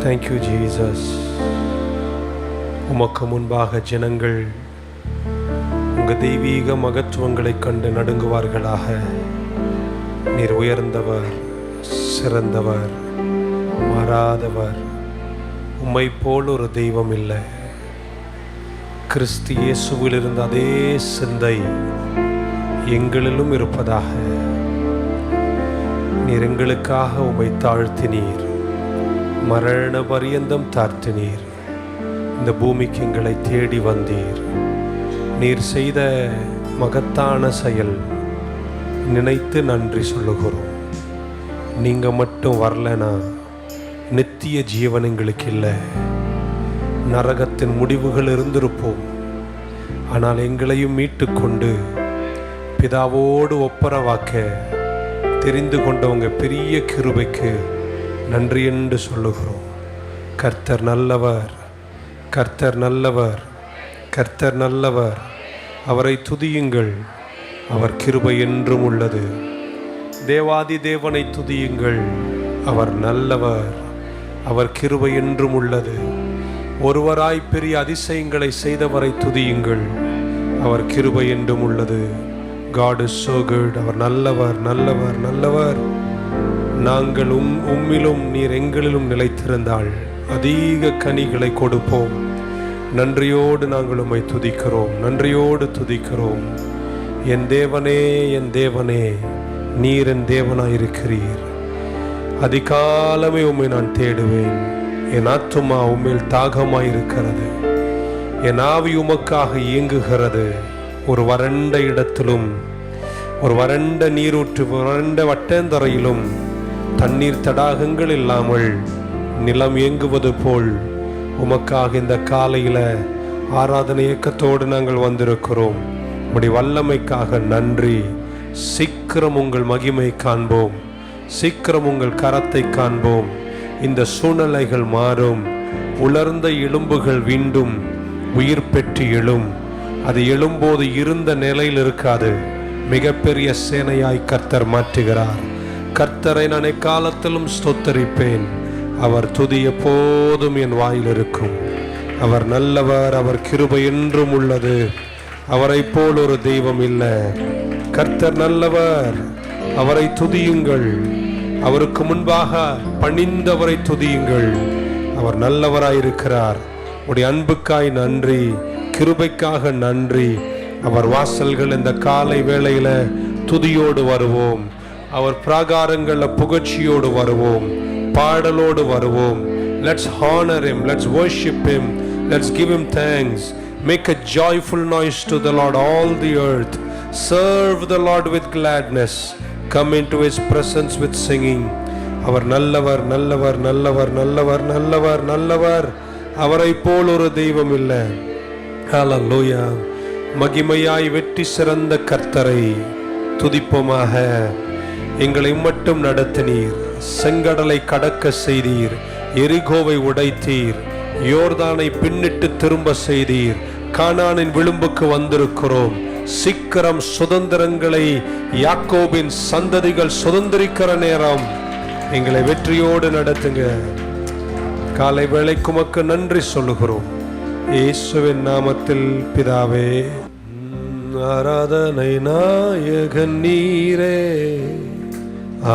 Thank you Jesus. உமக்கு முன்பாக ஜனங்கள் உங்கள் தெய்வீக மகத்துவங்களை கண்டு நடுங்குவார்களாக. நீர் உயர்ந்தவர், சிறந்தவர், மாறாதவர். உம்மை போல் ஒரு தெய்வம் இல்லை. கிறிஸ்து இயேசுவில் இருந்த அதே சிந்தை எங்களிலும் இருப்பதாக. நீர் எங்களுக்காக உம்மை தாழ்த்தினீர், மரண பரியந்தம் தாழ்த்தினீர். இந்த பூமிக்கு எங்களை தேடி வந்தீர். நீர் செய்த மகத்தான செயல் நினைத்து நன்றி சொல்லுகிறோம். நீங்கள் மட்டும் வரலனா நித்திய ஜீவன் எங்களுக்கு இல்லை, நரகத்தின் முடிவுகள் இருந்திருப்போம். ஆனால் எங்களையும் மீட்டுக்கொண்டு பிதாவோடு ஒப்பரவாக்க தெரிந்து கொண்டவங்க பெரிய கிருபைக்கு நன்றி என்று சொல்லுகிறோம். கர்த்தர் நல்லவர், கர்த்தர் நல்லவர், கர்த்தர் நல்லவர். அவரை துதியுங்கள், அவர் கிருபை என்றும் உள்ளது. தேவாதி தேவனை துதியுங்கள், அவர் நல்லவர், அவர் கிருபை என்றும் உள்ளது. ஒருவராய் பெரிய அதிசயங்களை செய்தவரை துதியுங்கள், அவர் கிருபை என்றும் உள்ளது. God is so good. அவர் நல்லவர், நல்லவர், நல்லவர். நாங்கள் உம்மிலும் நீர் எங்களிலும் நிலைத்திருந்தால் அதிக கனிகளை கொடுப்போம். நன்றியோடு நாங்கள் உம்மை துதிக்கிறோம், நன்றியோடு துதிக்கிறோம். என் தேவனே, என் தேவனே, நீர் என் தேவனாயிருக்கிறீர். அதிகாலமே உம்மை நான் தேடுவேன். என் ஆத்துமா உம்மில் தாகமாயிருக்கிறது, என் ஆவி உமக்காக இயங்குகிறது. ஒரு வறண்ட இடத்திலும், ஒரு வறண்ட நீரூற்று, வறண்ட வட்டந்தரையிலும் தண்ணீர் தடாகங்கள் இல்லாமல் நிலம் இயங்குவது போல் உமக்காக இந்த காலையில் ஆராதனை இயக்கத்தோடு நாங்கள் வந்திருக்கிறோம். உம்முடைய வல்லமைக்காக நன்றி. சீக்கிரம் உங்கள் மகிமை காண்போம், சீக்கிரம் உங்கள் கரத்தை காண்போம். இந்த சூழ்நிலைகள் மாறும். உலர்ந்த எலும்புகள் மீண்டும் உயிர் பெற்று எழும். அது எழும்போது இருந்த நிலையில் இருக்காது. மிகப்பெரிய சேனையாய் கர்த்தர் மாற்றுகிறார். கர்த்தரை நான் எக்காலத்திலும் ஸ்தோத்தரிப்பேன். அவர் துதி எப்போதும் என் வாயில் இருக்கும். அவர் நல்லவர், அவர் கிருபை என்றும் உள்ளது. அவரை போல் ஒரு தெய்வம் இல்லை. கர்த்தர் நல்லவர், அவரை துதியுங்கள். அவருக்கு முன்பாக பணிந்தவரை துதியுங்கள். அவர் நல்லவராயிருக்கிறார். உடைய அன்புக்காய் நன்றி, கிருபைக்காக நன்றி. அவர் வாசல்கள் இந்த காலை வேளையில துதியோடு வருவோம். அவர் பிராகாரங்களில் புகழ்ச்சியோடு வருவோம், பாடலோடு வருவோம். Let's honor him, let's worship him, let's give him thanks. Make a joyful noise to the Lord, all the earth. Serve the Lord with gladness. Come into his presence with singing. அவர் நல்லவர், நல்லவர், நல்லவர், நல்லவர், நல்லவர், நல்லவர். அவரை போல் ஒரு தெய்வம் இல்லை. ஹல்லேலூயா. மகிமையாய் வெற்றி சிறந்த கர்த்தரை துதிப்போமாக. எங்களை மட்டும் நடத்தினீர், செங்கடலை கடக்க செய்தீர், எரிகோவை உடைத்தீர், யோர்தானை பின்னிட்டு திரும்ப செய்தீர். கானானின் விளிம்புக்கு வந்திருக்கிறோம். சீக்கிரம் சுதந்திரங்களை யாக்கோபின் சந்ததிகள் சுதந்திரிக்கிற நேரம். எங்களை வெற்றியோடு நடத்துங்க. காலை வேளைக்கு உமக்கு நன்றி சொல்லுகிறோம், இயேசுவின் நாமத்தில் பிதாவே. ஆராதனை நாயகன் நீரே,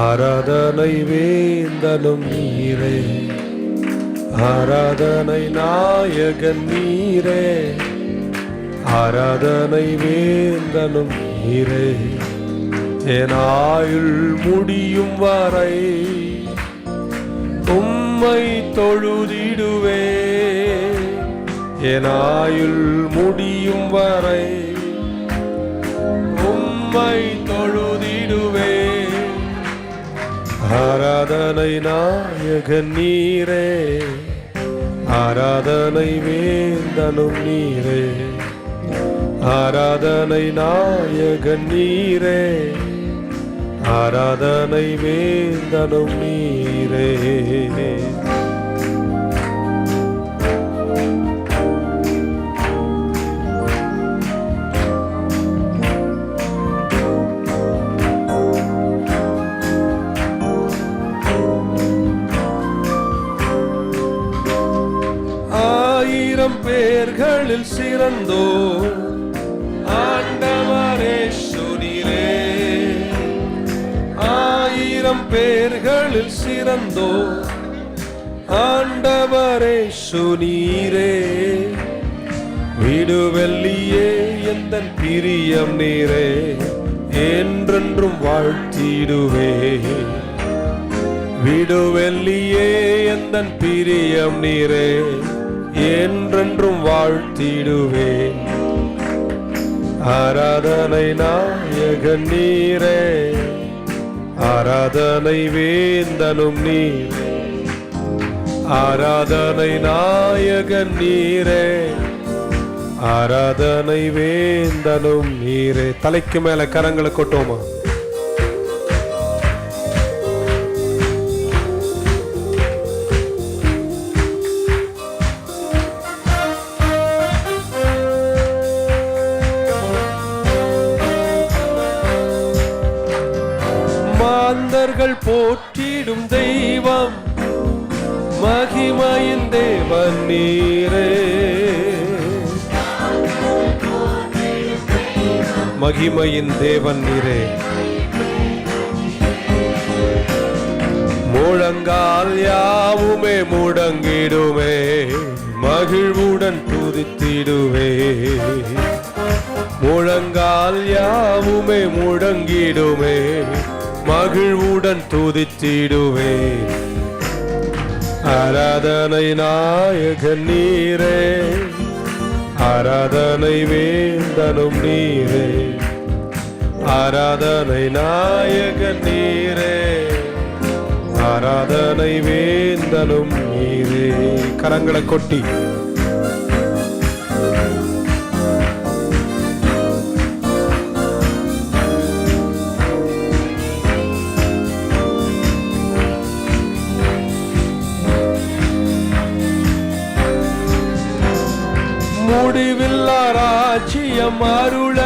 ஆராதனை வேந்தனும் நீரே. ஆராதனை நாயகன் நீரே, ஆராதனை வேந்தனும் நீரே. என் ஆயுள் முடியும் வரை உம்மை தொழுதிடுவே. என் ஆயுள் முடியும் வரை உம்மை தொழுதிடுவே. ஆராதனை நாயகன் நீரே, ஆராதனை வேந்தனும் நீரே. ஆராதனை நாயகன் நீரே, ஆராதனை வேந்தனும் நீரே. சிறந்தோ ஆண்டவரே சுனிரே. 1000 பேர்களில் சிறந்தோ ஆண்டவரே சுனீரே. விடுவெள்ளியே எந்தன் பிரியம் நீரே, என்றென்றும் வாழ்த்திடுவே. விடுவெள்ளியே எந்தன் பிரியம் நீரே, என்றென்றும் வாழ்த்திடுவேன். ஆராதனை நாயகன் நீரே, ஆராதனை வேந்தனும் நீரே. ஆராதனை நாயகன் நீரே, ஆராதனை வேந்தனும் நீரே. தலைக்கு மேல கரங்களை கொட்டோமா? மாந்தர்கள் போற்றிடும் தெய்வம், மகிமையின் தேவன் நீரே. மகிமையின் தேவன் நீரே. முழங்கால் யாவுமே முடங்கிடுமே, மகிழ்வுடன் துதித்திடுவே. முழங்கால் யாவுமே முடங்கிடுமே, மகிழ்வுடன் துதித்திடுவே. ஆராதனை நாயகன் நீரே, ஆராதனை வேந்தனும் நீரே. ஆராதனை நாயகன் நீரே, ஆராதனை வேந்தனும் நீரே. கரங்களை கொட்டி முடிவில்லா ராஜ்யம் அருள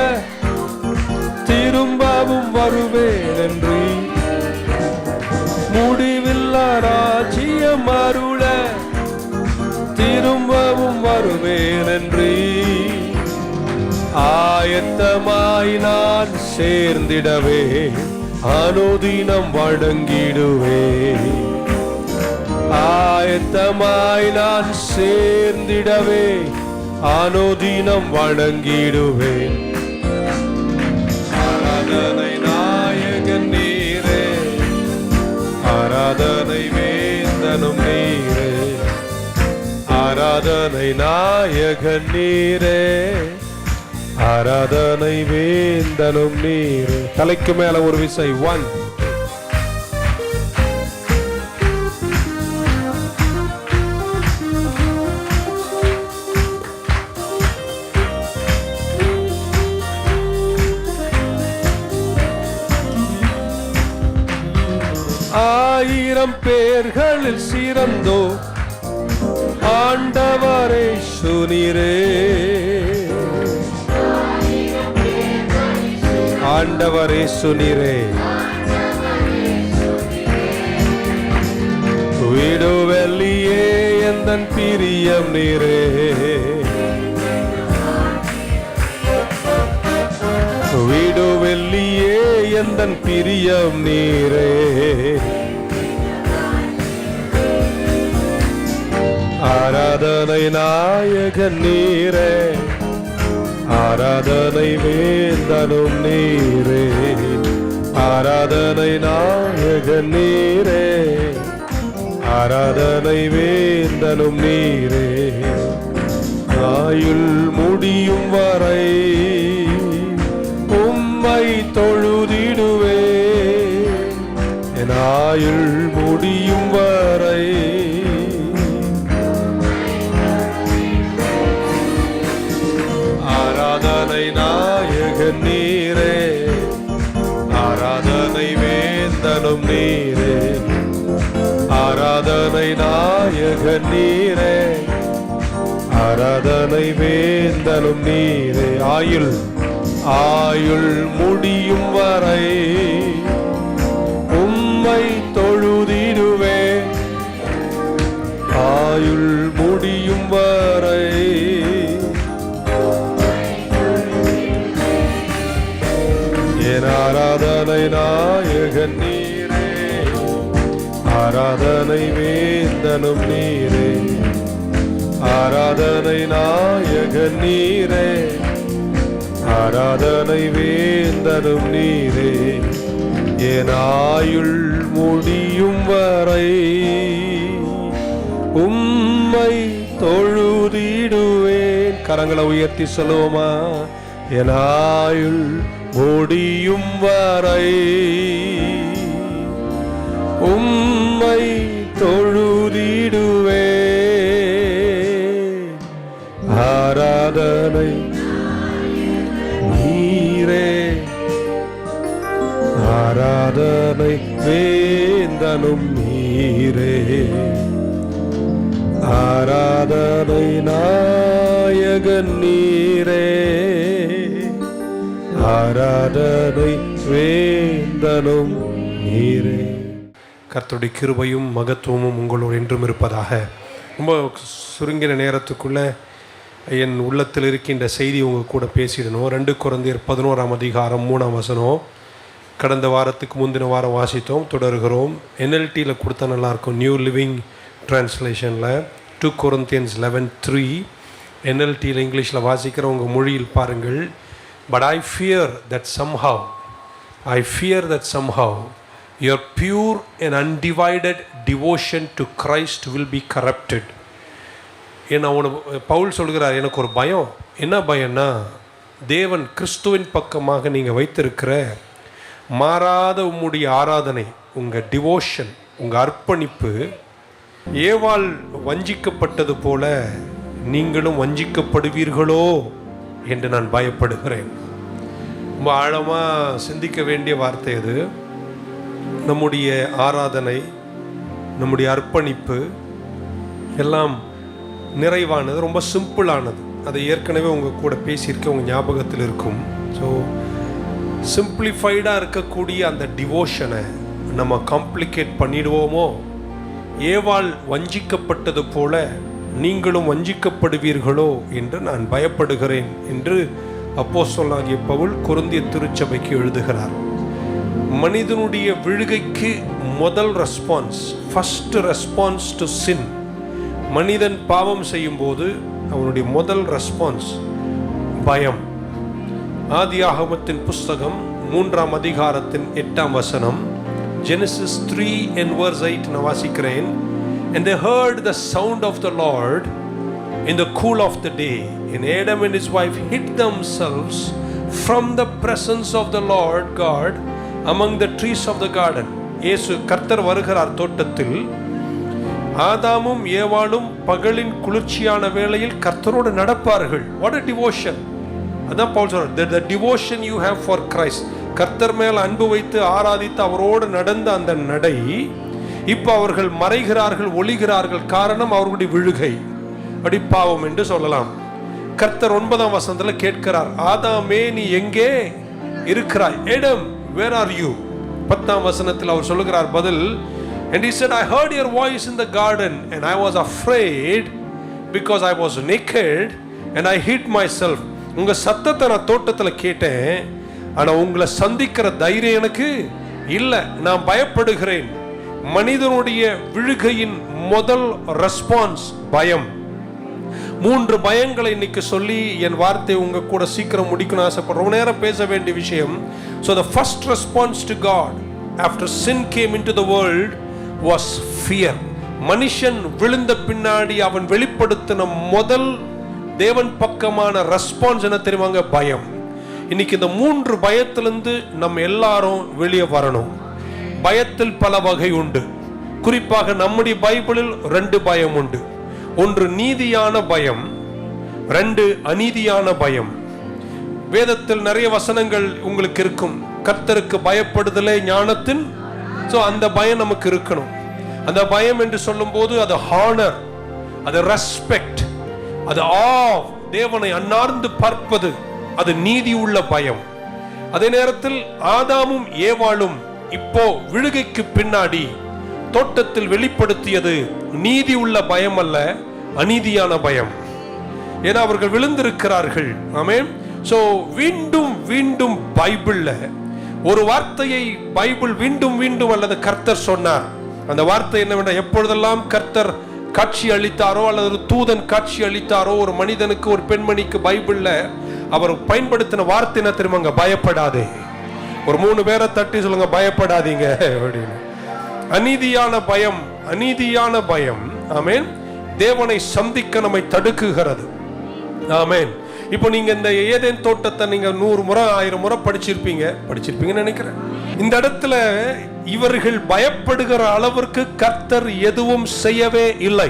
திரும்பவும் வருவேன் என்று. முடிவில்லா ராஜ்யம் அருள திரும்பவும் வருவேன் என்று. ஆயத்தமாய் நான் சேர்ந்திடவே, அனுதினம் வணங்கிடுவே. ஆயத்தமாய் நான் சேர்ந்திடவே, அனுதினம் வணங்கிடுவேன். ஆராதனை நாயகன் நீரே, ஆராதனை வேந்தனும் நீரே. ஆராதனை நாயகன் நீரே, ஆராதனை வேந்தனும் நீரே. தலைக்கு மேல ஒரு விசை. 1 1000 பேர்களில் சிறந்தோ ஆண்டவரே சுனிரே. ஆண்டவரே சுனிரே. விடுவெள்ளியே எந்தன் பிரியம் நீரே. விடுவெள்ளியே எந்தன் பிரியம் நீரே. ஆராதனை நாயகன் நீரே, ஆராதனை வேந்தனும் நீரே. ஆராதனை நாயகன் நீரே, ஆராதனை வேந்தனும் நீரே. ஆயுள் முடியும் வரை உம்மை தொழுதிடுவே. என் ஆயுள் முடியும் வரை ஆராதனை நாயகன் நீரே, ஆராதனை வேந்தனும் நீரே. ஆராதனை நாயகன் நீரே, ஆராதனை வேந்தனும் நீரே. ஆயுள் முடியும் வரை உம்மை தொழுதிடுவே. ஆயுள் முடியும் வரை என் ஆராதனை நாயகன் நீரே, ஆராதனை வேந்தனும் நீரே, ஆராதனை நாயகன் நீரே, ஆராதனை வேந்தனும் நீரே. என் ஆயுள் முடியும் வரை உம்மை தொழுதிடுவேன். கரங்களை உயர்த்தி சொல்லுவோமா? என் ஆயுள் முடியும் வரை உம்மை தொழுதிடுவேன். ஆராதனை நீரே, ஆராதனை வேந்தனும் நீரே, ஆராதனை நாயகன் நீரே, ஆராதனை வேந்தனும் நீரே. கர்த்தருடைய கிருபையும் மகத்துவமும் உங்களோடு என்றும் இருப்பதாக. ரொம்ப சுருங்கின நேரத்துக்குள்ள என் உள்ளத்தில் இருக்கின்ற செய்தி உங்கள் கூட பேசிடணும். 2 கொரிந்தியர் 11ஆம் அதிகாரம் 3ஆம் வசனம். கடந்த வாரத்துக்கு முந்தின வாரம் வாசித்தோம், தொடர்கிறோம். NLTயில் கொடுத்தா நல்லாயிருக்கும், நியூ லிவிங் டிரான்ஸ்லேஷனில் 2 Corinthians 11:3. NLTயில் இங்கிலீஷில் வாசிக்கிறவங்க மொழியில் பாருங்கள். But I fear that somehow your pure and undivided devotion to Christ will be corrupted. ஏன்னா பவுல் சொல்கிறார், எனக்கு ஒரு பயம். என்ன பயம்னா, தேவன் கிறிஸ்துவின் பக்கமாக நீங்கள் வைத்திருக்கிற மாறாத உம்முடைய ஆராதனை, உங்கள் டிவோஷன், உங்கள் அர்ப்பணிப்பு ஏவாள் வஞ்சிக்கப்பட்டது போல நீங்களும் வஞ்சிக்கப்படுவீர்களோ என்று நான் பயப்படுகிறேன். ரொம்ப ஆழமாக சிந்திக்க வேண்டிய வார்த்தை அது. நம்முடைய ஆராதனை, நம்முடைய அர்ப்பணிப்பு எல்லாம் நிறைவானது, ரொம்ப சிம்பிளானது. அதை ஏற்கனவே உங்கள் கூட பேசியிருக்க உங்கள் ஞாபகத்தில் இருக்கும். ஸோ சிம்பிளிஃபைடாக இருக்கக்கூடிய அந்த டிவோஷனை நம்ம காம்ப்ளிகேட் பண்ணிடுவோமோ? ஏவாள் வஞ்சிக்கப்பட்டது போல நீங்களும் வஞ்சிக்கப்படுவீர்களோ என்று நான் பயப்படுகிறேன் என்று அப்போஸ்தலனாகிய பவுல் கொரிந்திய திருச்சபைக்கு எழுதுகிறார். மனிதனுடைய விழுகைக்கு முதல் ரெஸ்பான்ஸ், ஃபர்ஸ்ட் ரெஸ்பான்ஸ் டு சின், மனிதன் பாவம் செய்யும் போது அவனுடைய முதல் ரெஸ்பான்ஸ் பயம். ஆதியாகமத்தின் புஸ்தகம் 3ஆம் அதிகாரத்தின் 8ஆம் வசனம், Genesis 3 and verse 8 நான் வாசிக்கிறேன். And they heard the sound of the Lord in the cool of the day, and Adam and his wife hid themselves from the presence of the Lord God among the trees of the garden. இயேசு கர்த்தர் வருகிறார் தோட்டத்தில். ஆதாமும் ஏவாளும் பகலின் குளிர்ச்சியான வேளையில் கர்த்தரோடு நடப்பார்கள். What a devotion! அதான் பவுல் சொல்றார், the devotion you have for Christ. கர்த்தர் மேல் அன்பு வைத்து ஆராதித்து அவரோடு நடந்த அந்த நடை, இப்போ அவர்கள் மறைகிறார்கள், ஒளிகிறார்கள். காரணம் அவர்களுடைய விழுகை, அடி பாவம் என்று சொல்லலாம். கர்த்தர் 9ஆம் வசனத்தில் கேட்கிறார், ஆதாமே நீ எங்கே இருக்கிறாய்? Adam, where are you? 10ஆம் வசனத்தில் அவர் சொல்லுகிறார் பதில், and he said, I heard your voice in the garden and I was afraid because I was naked and I hid myself. உங்க சத்தத்தை நான் தோட்டத்தில் கேட்டேன், ஆனால் உங்களை சந்திக்கிற தைரியம் எனக்கு இல்லை, நான் பயப்படுகிறேன். மனிதனுடைய விழுகையின் முதல் ரெஸ்பான்ஸ் பயம். 3 பயங்களை இன்னைக்கு சொல்லி என் வார்த்தையை உங்க கூட சீக்கிரம் முடிக்கணும் ஆசைப்படுறேன். ரொம்ப நேரம் பேச வேண்டிய விஷயம். So the first response to God after sin came into the world was fear. மனுஷன் விழுந்த பின்னாடி அவன் வெளிப்படுத்தின முதல் தேவன் பக்கமான ரெஸ்பான்ஸ் என்ன தெரியுமாங்க? பயம். இன்னைக்கு இந்த 3 பயத்திலிருந்து நம்ம எல்லாரும் வெளியே வரணும். பயத்தில் பல வகை உண்டு. குறிப்பாக நம்முடைய பைபிளில் 2 பயம் உண்டு. ஒன்று நீதியான பயம், 2 அநீதியான பயம். வேதத்தில் நிறைய வசனங்கள் உங்களுக்கு இருக்கும். கர்த்தருக்கு பயப்படுதலே ஞானத்தின். ஸோ அந்த பயம் நமக்கு இருக்கணும். அந்த பயம் என்று சொல்லும் போது அது ஹானர், அது ரெஸ்பெக்ட், அது தேவனை அன்னார்ந்து பார்ப்பது, அது நீதி உள்ள பயம். அதே நேரத்தில் ஆதாமும் ஏவாளும் இப்போ விழுகைக்கு பின்னாடி தோட்டத்தில் வெளிப்படுத்தியது நீதி உள்ள பயம் அல்ல, அநீதியான பயம். ஏன்னா அவர்கள் விழுந்திருக்கிறார்கள். ஆமென். சோ மீண்டும் மீண்டும் பைபிள்ல ஒரு வார்த்தையை பைபிள் மீண்டும் மீண்டும் அல்லது கர்த்தர் சொன்னார். அந்த வார்த்தை என்னவென்றால், எப்பொழுதெல்லாம் கர்த்தர் காட்சி அளித்தாரோ அல்லது ஒரு தூதன் காட்சி அளித்தாரோ ஒரு மனிதனுக்கு ஒரு பெண்மணிக்கு, பைபிள்ல அவர் பயன்படுத்தின வார்த்தை என்ன தெரியுமாங்க? பயப்படாதே. ஒரு 3 பேரை தட்டி சொல்லுங்க, பயப்படாதீங்க அப்படின்னு. அநீதியான பயம், அநீதியான பயம், ஆமென், தேவனை சந்திக்க நம்மை தடுக்குகிறது. ஆமென். இப்போ நீங்க இந்த ஏதேன் தோட்டத்தை நீங்க 100 முறை 1000 முறை படிச்சிருப்பீங்கன்னு நினைக்கிறேன். இந்த இடத்துல இவர்கள் பயப்படுகிற அளவிற்கு கர்த்தர் எதுவும் செய்யவே இல்லை.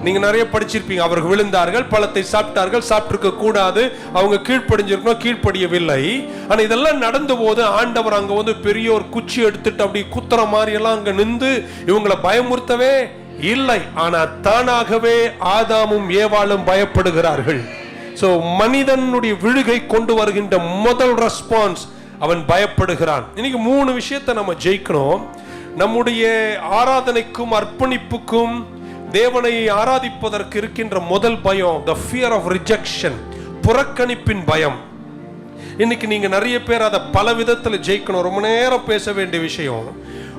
நீங்க நிறைய படிச்சிருப்பீங்க. அவர்கள் விழுந்தார்கள், பழத்தை சாப்பிட்டார்கள், சாப்பிட்டிருக்க கூடாது, அவங்க கீழ்ப்படிஞ்சிருக்கணும், கீழ்ப்படியவில்லை. ஆனா இதெல்லாம் நடந்த போது ஆண்டவர் அங்க வந்து பெரிய ஒரு குச்சி எடுத்துட்டு அப்படி குத்துற மாதிரி எல்லாம் அங்க நின்று இவங்களை பயமுறுத்தவே இல்லை. ஆனா தானாகவே ஆதாமும் ஏவாளும் பயப்படுகிறார்கள். சோ மனிதனுடைய விழுகை கொண்டு வருகின்ற முதல் ரெஸ்பான்ஸ், அவன் பயப்படுகிறான். இன்னைக்கு 3 விஷயத்தை நம்ம ஜெயிக்கணும். நம்முடைய ஆராதனைக்கும் அர்ப்பணிப்புக்கும் தேவனை ஆராதிப்பதற்கு இருக்கின்ற முதல் பயம், the fear of rejection, புறக்கணிப்பின் பயம். இன்னைக்கு நீங்க நிறைய பேர் அதை பல விதத்துல ஜெயிக்கணும். ரொம்ப நேரம் பேச வேண்டிய விஷயம்.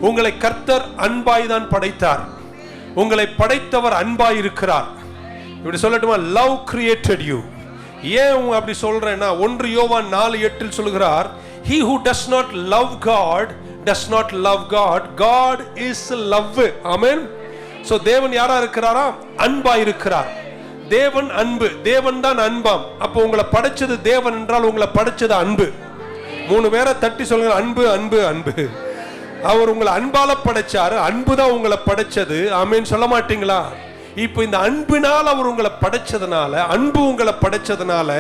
உங்களை கர்த்தர் அன்பாய் தான் படைத்தார். உங்களை படைத்தவர் அன்பாய் இருக்கிறார். இப்படி சொல்லட்டுமா? love created you. ஏன் அப்படி சொல்றேன்னா, 1 யோவான் 4:8 சொல்கிறார், he who does not love God does not love God. God is love. Amen. So தேவன் யாரா இருக்கிறாரா? அன்பா இருக்கிறார். தேவன் அன்பு, தேவன் தான் அன்பாம். அப்போ உங்களை படைச்சது தேவன் என்றால் உங்களை படைச்சது அன்பு. 3 பேரை தட்டி சொல்லுங்க, அன்பு அன்பு அன்பு. அவர் உங்களை அன்பால படைச்சாரு, அன்பு தான் உங்களை படைச்சது. ஆமென் சொல்ல மாட்டீங்களா? இப்போ இந்த அன்பினால் அவர் உங்களை படைச்சதுனால, அன்பு உங்களை படைச்சதுனால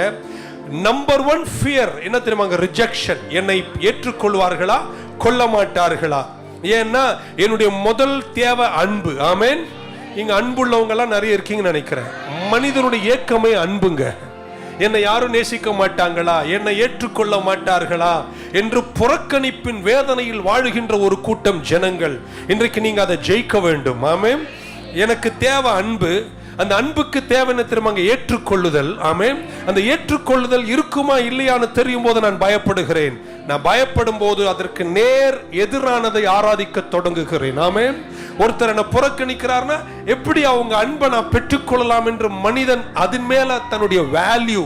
நம்பர் 1 ஃபியர் என்ன தெரியுமாங்க? ரிஜெக்ஷன். என்னை ஏற்றுக்கொள்வார்களா, கொள்ள மாட்டார்களா? ஏன்னா என்னுடைய முதல் தேவை அன்பு. ஆமென். இங்க அன்புள்ளவங்க எல்லாம் நிறைய இருக்கீங்கன்னு நினைக்கிறேன். மனிதனுடைய ஏக்கமே அன்புங்க. என்னை யாரும் நேசிக்க மாட்டாங்களா, என்னை ஏற்றுக்கொள்ள மாட்டார்களா என்று புறக்கணிப்பின் வேதனையில் வாழுகின்ற ஒரு கூட்டம் ஜனங்கள். இன்றைக்கு நீங்க அதை ஜெயிக்க வேண்டும். ஆமென். எனக்கு தேவை அன்பு. அந்த அன்புக்கு தேவைன்னு திரும்ப ஏற்றுக்கொள்ளுதல். ஆமென். அந்த ஏற்றுக்கொள்ளுதல் இருக்குமா இல்லையான்னு தெரியும் போது நான் பயப்படுகிறேன். நான் பயப்படும் போது அதற்கு நேர் எதிரானதை ஆராதிக்க தொடங்குகிறேன். ஆமென். ஒருத்தர் என்ன புறக்கணிக்கிறார்னா எப்படி அவங்க அன்பை நான் பெற்றுக்கொள்ளலாம் என்று மனிதன் அதன் மேல தன்னுடைய வேல்யூ,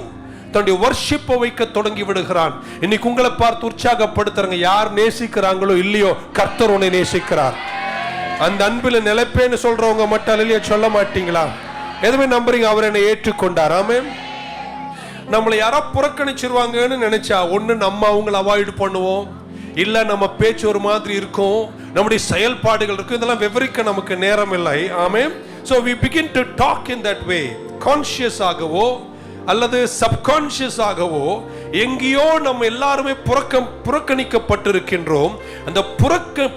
தன்னுடைய வர்ஷிப்பை வைக்க தொடங்கி விடுகிறான். இன்னைக்கு உங்களை பார்த்து உற்சாகப்படுத்துறங்க. யார் நேசிக்கிறாங்களோ இல்லையோ, கர்த்தர் உன்னை நேசிக்கிறார். அந்த அன்பில் நிலைப்பேன்னு சொல்றவங்க மட்டும் இல்லையா சொல்ல மாட்டீங்களா? எதுவுமே நம்புறீங்க? அவர் என்னை ஏற்றுக்கொண்டார். ஆமென். நம்மளை யாரோ புறக்கணிச்சிருவாங்கன்னு நினைச்சா ஒண்ணு நம்ம அவங்களை அவாய்ட் பண்ணுவோம், இல்ல நம்ம பேச்சு ஒரு மாதிரி இருக்கும், நம்முடைய செயல்பாடுகள் இருக்கும். இதெல்லாம் விவரிக்க நமக்கு நேரம் இல்லை. ஆமென். So we begin to talk in that way. Conscious ஆகவோ அல்லது சப்கான்ஷியஸ் ஆகவோ எங்கேயோ நம்ம எல்லாருமே புறக்கணிக்கப்பட்டிருக்கின்றோம். அந்த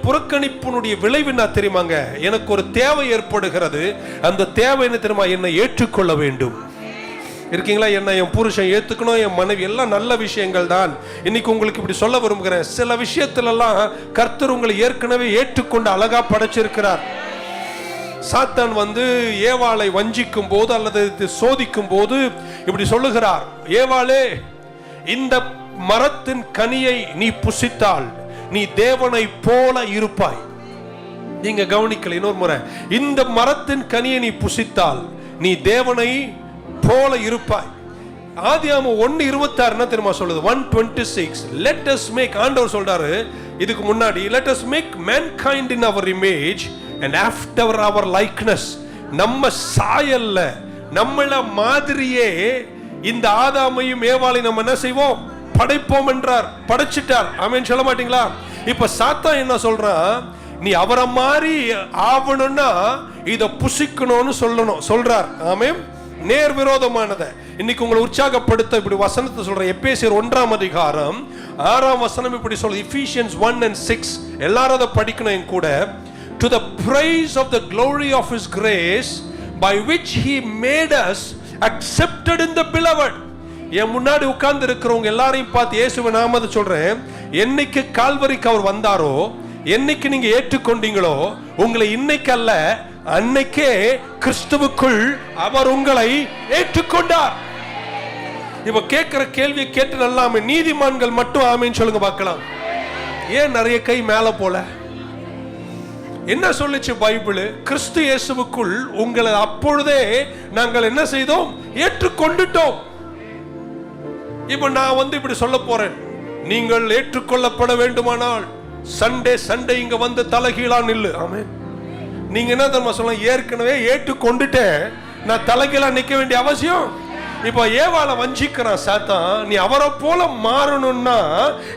புறக்கணிப்பினுடைய விளைவு என்ன தெரியுமாங்க? எனக்கு ஒரு தேவை ஏற்படுகிறது. அந்த தேவை என்ன தெரியுமா? என்னை ஏற்றுக்கொள்ள வேண்டும். இருக்கீங்களா? என்ன என் புருஷன் ஏத்துக்கணும், என் மனைவி, எல்லாம் நல்ல விஷயங்கள் தான். இன்னைக்கு உங்களுக்கு இப்படி சொல்ல விரும்புகிறேன். சில விஷயத்திலெல்லாம் கர்த்தர் உங்களை ஏற்கனவே ஏற்றுக்கொண்டு அழகா படைச்சிருக்கிறார். சாத்தான் வந்து ஏவாளை வஞ்சிக்கும் போது அல்லது சோதிக்கும் போது இப்படி சொல்லுகிறார், ஏவாளே, இந்த மரத்தின் கனியை நீ புசித்தால் நீ தேவனை போல இருப்பாய். நீங்க கவனிக்கல, இன்னொரு முறை, இந்த மரத்தின் கனியை நீ புசித்தால் நீ தேவனை போல இருப்பாய். ஆதியாகமம் 1:26 என்ன தெரியுமா சொல்லுது? 1:26 let us make, ஆண்டவர் சொல்றாரு இதுக்கு முன்னாடி, let us make mankind in our image and after our likeness. நம்ம சாயல்ல, நம்மள மாதிரியே இந்த ஆதாமையும் ஏவாளையும் நம்ம என்ன செய்வோம்? படைப்போம் என்றார். படைச்சிட்டார். ஆமென் சொல்ல மாட்டீங்களா? இப்ப சாத்தான் என்ன சொல்றான்? நீ அவரை மாதிரி ஆவணும்னா இத புசிக்கணும்னு சொல்றார். ஆமென். நேர் விரோதமானத. இன்னைக்கு உங்களை உற்சாகப்படுத்த இப்படி வசனத்தை சொல்றேன். எபேசியர் 1:6 இப்படி சொல்லுது. Ephesians 1:6 எல்லாரும் அதை படிக்கணும் என் கூட. To the praise of the glory of his grace by which he made us accepted in the beloved. என் முன்னாடி உட்கார்ந்து இருக்கிறவங்க எல்லாரையும் பார்த்து இயேசுவின் நாமத்தை சொல்றேன். என்னைக்கு கால்வரிக்கு அவர் வந்தாரோ, என்னைக்கு நீங்க ஏற்றுக்கொண்டீங்களோ, உங்களை இன்னைக்கு அல்ல அன்னைக்கே கிறிஸ்துவுக்குள் அவர் உங்களை ஏற்றுக்கொண்டார். இப்ப கேட்கிற கேள்வியை கேட்டு நல்லாம நீதிமான்கள் மட்டும் ஆமேன்னு சொல்லுங்க பார்க்கலாம். ஏன் நிறைய கை மேல போல? என்ன சொல்லுச்சு பைபிள்? கிறிஸ்து இயேசுவுக்குள் உங்களை அப்பொழுதே நாங்கள் என்ன செய்தோம்? ஏற்றுக்கொண்டுட்டோம். இப்ப நான் இப்படி சொல்ல போறேன், நீங்கள் ஏற்றுக்கொள்ளப்பட வேண்டுமானால் சண்டே இங்க வந்து தலைகீழா நில்லு. ஆமென். நீங்க என்ன தெரியுமா சொல்லலாம்? ஏற்கனவே ஏற்றுக்கொண்டுட்டேன், நான் தலைகீழா நிக்க வேண்டிய அவசியம். இப்போ ஏவாளை வஞ்சிக்கிறான் சாத்தான். நீ அவரை போல மாறணும்னா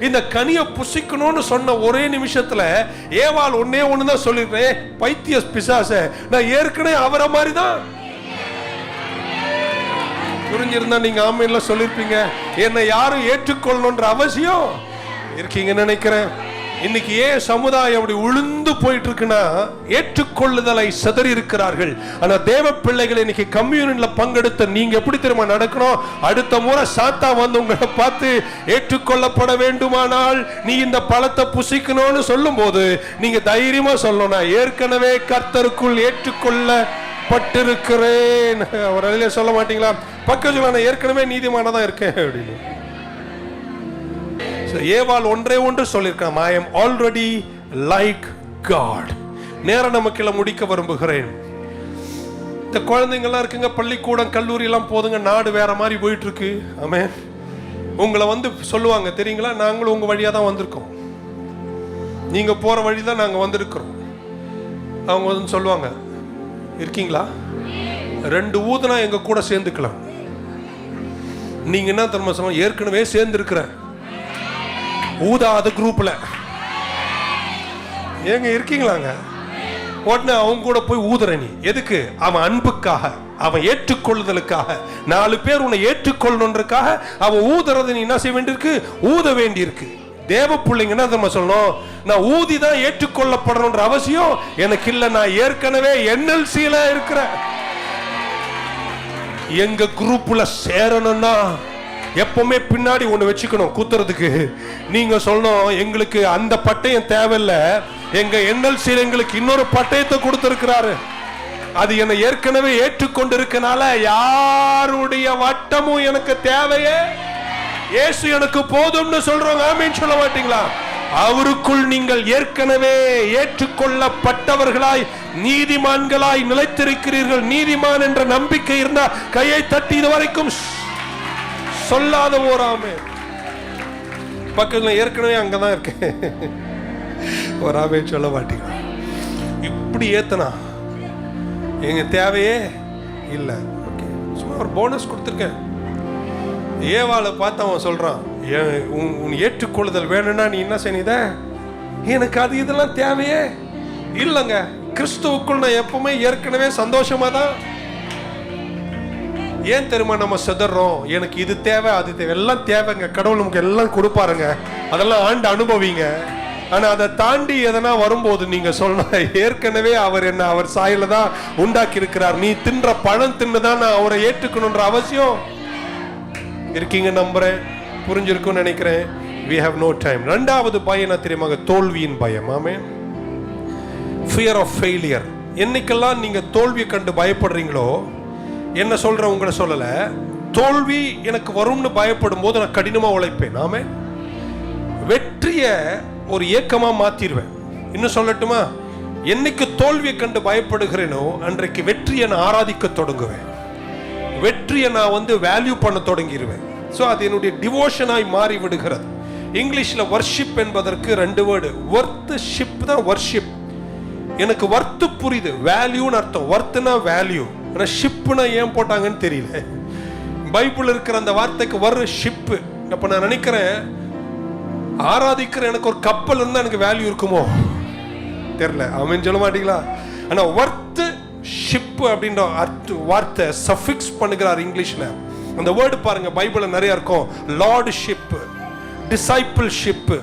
இந்த கனியை புசிக்கணும்னு சொன்ன ஒரே நிமிஷத்துல ஏவாள் ஒண்ணுதான் சொல்லிருக்கேன், பைத்திய பிசாச, நான் ஏற்கனவே அவரை மாதிரி தான். புரிஞ்சிருந்தா நீங்க ஆமீன்ல சொல்லிருப்பீங்க. என்னை யாரும் ஏற்றுக்கொள்ளணும்ன்ற அவசியம் இருக்கீங்கன்னு நினைக்கிறேன். இன்னைக்கு ஏன் சமுதாயம் அப்படி உளுந்து போயிட்டு இருக்குன்னா, ஏற்றுக்கொள்ளுதலை சிதறி இருக்கிறார்கள். ஆனா தேவ பிள்ளைகள் இன்னைக்கு கம்யூனியன்ல பங்கெடுத்த நீங்க எப்படி தெரியுமா நடக்கணும்? அடுத்த முறை சாத்தா வந்து உங்களை பார்த்து ஏற்றுக்கொள்ளப்பட வேண்டுமானால் நீ இந்த பழத்தை புசிக்கணும்னு சொல்லும் போது நீங்க தைரியமா சொல்லணும், நான் ஏற்கனவே கர்த்தருக்குள் ஏற்றுக்கொள்ளப்பட்டிருக்கிறேன். அவர் சொல்ல மாட்டீங்களா? பக்கம் சொல்ல, நான் ஏற்கனவே நீதிமானதான் இருக்கேன் அப்படின்னு. ஏவாள் ஒன்று சொல்லிருக்கான், I am already like God. நேரம் நமக்கு முடிக்க விரும்புகிறேன். இந்த குழந்தைங்கள்லாம் இருக்குங்க, பள்ளிக்கூடம் கல்லூரி எல்லாம் போதுங்க, நாடு வேற மாதிரி போயிட்டு இருக்கு. ஆமென். உங்களை சொல்லுவாங்க தெரியுங்களா, நாங்களும் உங்க வழியா தான் வந்திருக்கோம், நீங்க போற வழி தான் நாங்க வந்திருக்கிறோம். அவங்க சொல்லுவாங்க, இருக்கீங்களா? 2 ஊதுனா எங்க கூட சேர்ந்துக்கலாம். நீங்க என்ன தெரியுமா சொல்லுவாங்க? ஏற்கனவே சேர்ந்து ஊதாத குரூப்ல ஏங்க இருக்கீங்களாங்க? உடனே அவங்க கூட போய் ஊதுற நீ எதுக்கு? அவன் அன்புக்காக, அவன் ஏற்றுக்கொள்ளுதலுக்காக, 4 பேர் உன்னை ஏற்றுக்கொள்ளணுன்றதுக்காக அவன் ஊதுறது நீ என்ன செய்ய வேண்டியிருக்கு? ஊத வேண்டியிருக்கு. தேவ பிள்ளைங்க என்ன தெரியுமா சொல்லணும்? நான் ஊதிதான் ஏற்றுக்கொள்ளப்படணும்ன்ற அவசியம் எனக்கு இல்ல, நான் ஏற்கனவே NLCல இருக்கிறேன். எங்க குரூப்ல சேரணும்னா எப்பவுமே பின்னாடி ஒண்ணு வச்சுக்கணும் குத்துறதுக்கு. நீங்க சொல்லணும், எங்களுக்கு அந்த பட்டயம் தேவையில்லை, எங்க NLC எங்களுக்கு இன்னொரு பட்டயத்தை கொடுத்திருக்கிறாரு, அது என்னை ஏற்கனவே ஏற்றுக்கொண்டிருக்கனால யாருடைய வட்டமும் எனக்கு தேவையே, இயேசு எனக்கு போதும்னு சொல்றோம். ஆமென் சொல்ல மாட்டீங்களா? அவருக்குள் நீங்கள் ஏற்கனவே ஏற்றுக்கொள்ளப்பட்டவர்களாய் நீதிமான்களாய் நிலைத்திருக்கிறீர்கள். நீதிமான் என்ற நம்பிக்கை இருந்தா கையை தட்டி இது வரைக்கும் சொல்லாத ஓராமே பக்கத்துல ஏற்கனவே அங்கதான் இருக்கேன் ஒராமே சொல்ல மாட்டீங்க. இப்படி ஏத்தனா எங்க தேவையே இல்லை. சும்மா ஒரு போனஸ் கொடுத்துருக்கேன். ஏவாளை பார்த்து அவன் சொல்றான், உன் ஏற்றுக்கொள்ளுதல் வேணும்னா நீ என்ன செய்த? எனக்கு அது இதெல்லாம் தேவையே இல்லைங்க. கிறிஸ்துவுக்குள் நான் எப்பவுமே ஏற்கனவே சந்தோஷமா தான். ஏன் தெரியுமா நம்ம சிதறோம்? எனக்கு இது தேவை, அது தேவை, எல்லாம் தேவைங்க. கடவுள் நமக்கு எல்லாம் கொடுப்பாருங்க, அதெல்லாம் ஆண்டு அனுபவிங்க. ஆனா அதை தாண்டி எதனா வரும்போது நீங்க சொல்லணும், ஏற்கனவே அவர் என்ன அவர் சாயல தான் உண்டாக்கி இருக்கிறார், நீ தின்ற பழம் தின்னுதான் நான் அவரை ஏற்றுக்கணும்ன்ற அவசியம் இருக்கீங்க. நம்புறேன், புரிஞ்சிருக்கும்னு நினைக்கிறேன். we have no time. 2வது பயம் தெரியுமா? தோல்வியின் பயம். ஆமென். fear of failure. என்னைக்கெல்லாம் நீங்க தோல்வியை கண்டு பயப்படுறீங்களோ, என்ன சொல்ற உங்களை சொல்லல, தோல்வி எனக்கு வரும்னு பயப்படும் போது நான் கடினமா உழைப்பேன். ஆமென். வெற்றிய ஒரு ஏக்கமா மாத்திடுவேன். இன்னும் சொல்லட்டுமா? என்னைக்கு தோல்வியை கண்டு பயப்படுகிறேனோ அன்றைக்கு வெற்றியை நான் ஆராதிக்க தொடங்குவேன். வெற்றியை நான் வேல்யூ பண்ண தொடங்கிடுவேன். ஸோ அது என்னுடைய டிவோஷனாய் மாறி விடுகிறது. இங்கிலீஷ்ல வர்ஷிப் என்பதற்கு 2 வேர்டு. வர்த்ஷிப் தான் வர்ஷிப். எனக்கு வர்த்து புரியுது, வேல்யூன்னு அர்த்தம். வர்த்துனா வேல்யூ, ஆனா ஷிப்னா ஏன் போட்டாங்கன்னு தெரியல. பைபிள் இருக்கிற அந்த வார்த்தைக்கு வர்ஷிப். அப்ப நான் நினைக்கிறேன், ஆராதிக்கிற எனக்கு ஒரு கப்பல் இருந்தா எனக்கு வேல்யூ இருக்குமோ தெரியல. ஆமென் சொல்ல மாட்டீங்களா? ஆனா வர்த்து ஷிப் அப்படின்ற வார்த்தை சஃபிக்ஸ் பண்ணுகிறார் இங்கிலீஷ்ல. அந்த வேர்டு பாருங்க, பைபிள்ல நிறைய இருக்கும். Lordship, discipleship,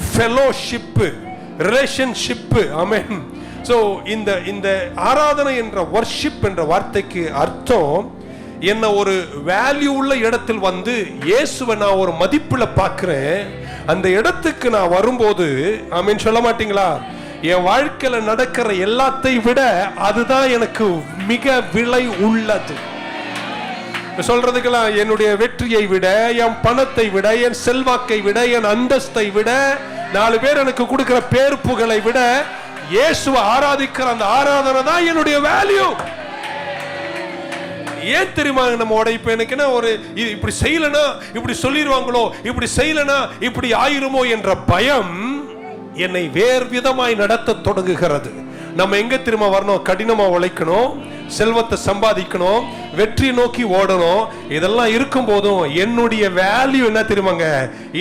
fellowship, relationship. Amen. So இந்த ஆராதனை என்ற வர்ஷிப் என்ற வார்த்தைக்கு அர்த்தம், என்ன ஒரு வேல்யூ உள்ள இடத்தில் இயேசுவை நான் ஒரு மதிப்புல பார்க்கிறேன். அந்த இடத்துக்கு நான் வரும்போது, ஆமென் சொல்ல மாட்டீங்களா? என் வாழ்க்கையில நடக்கிற எல்லாத்தை விட அதுதான் எனக்கு மிக விலை உள்ளது. சொல்றதுக்கெல்லாம் என்னுடைய வெற்றியை விட, என் பணத்தை விட, என் செல்வாக்கை விட, என் அந்தஸ்தை விட 4 பேர் எனக்கு கொடுக்கிற பேர் புகழை விட இயேசுவை ஆராதிக்கிற அந்த ஆராதனை தான் என்னுடைய வேல்யூ. ஏன் தெரியுமா நம்ம உடைப்பு? எனக்கு என்ன ஒரு இப்படி செய்யலனா இப்படி சொல்லிடுவாங்களோ, இப்படி செய்யலனா இப்படி ஆயிருமோ என்ற பயம் என்னை வேறு விதமாய் நடத்த தொடங்குகிறது. நம்ம எங்க திரும்ப வரணும்? கடினமா உழைக்கணும், செல்வத்தை சம்பாதிக்கணும், வெற்றி நோக்கி ஓடணும். இதெல்லாம் இருக்கும் போதும் என்னுடைய வேல்யூ என்ன தெரியுமாங்க?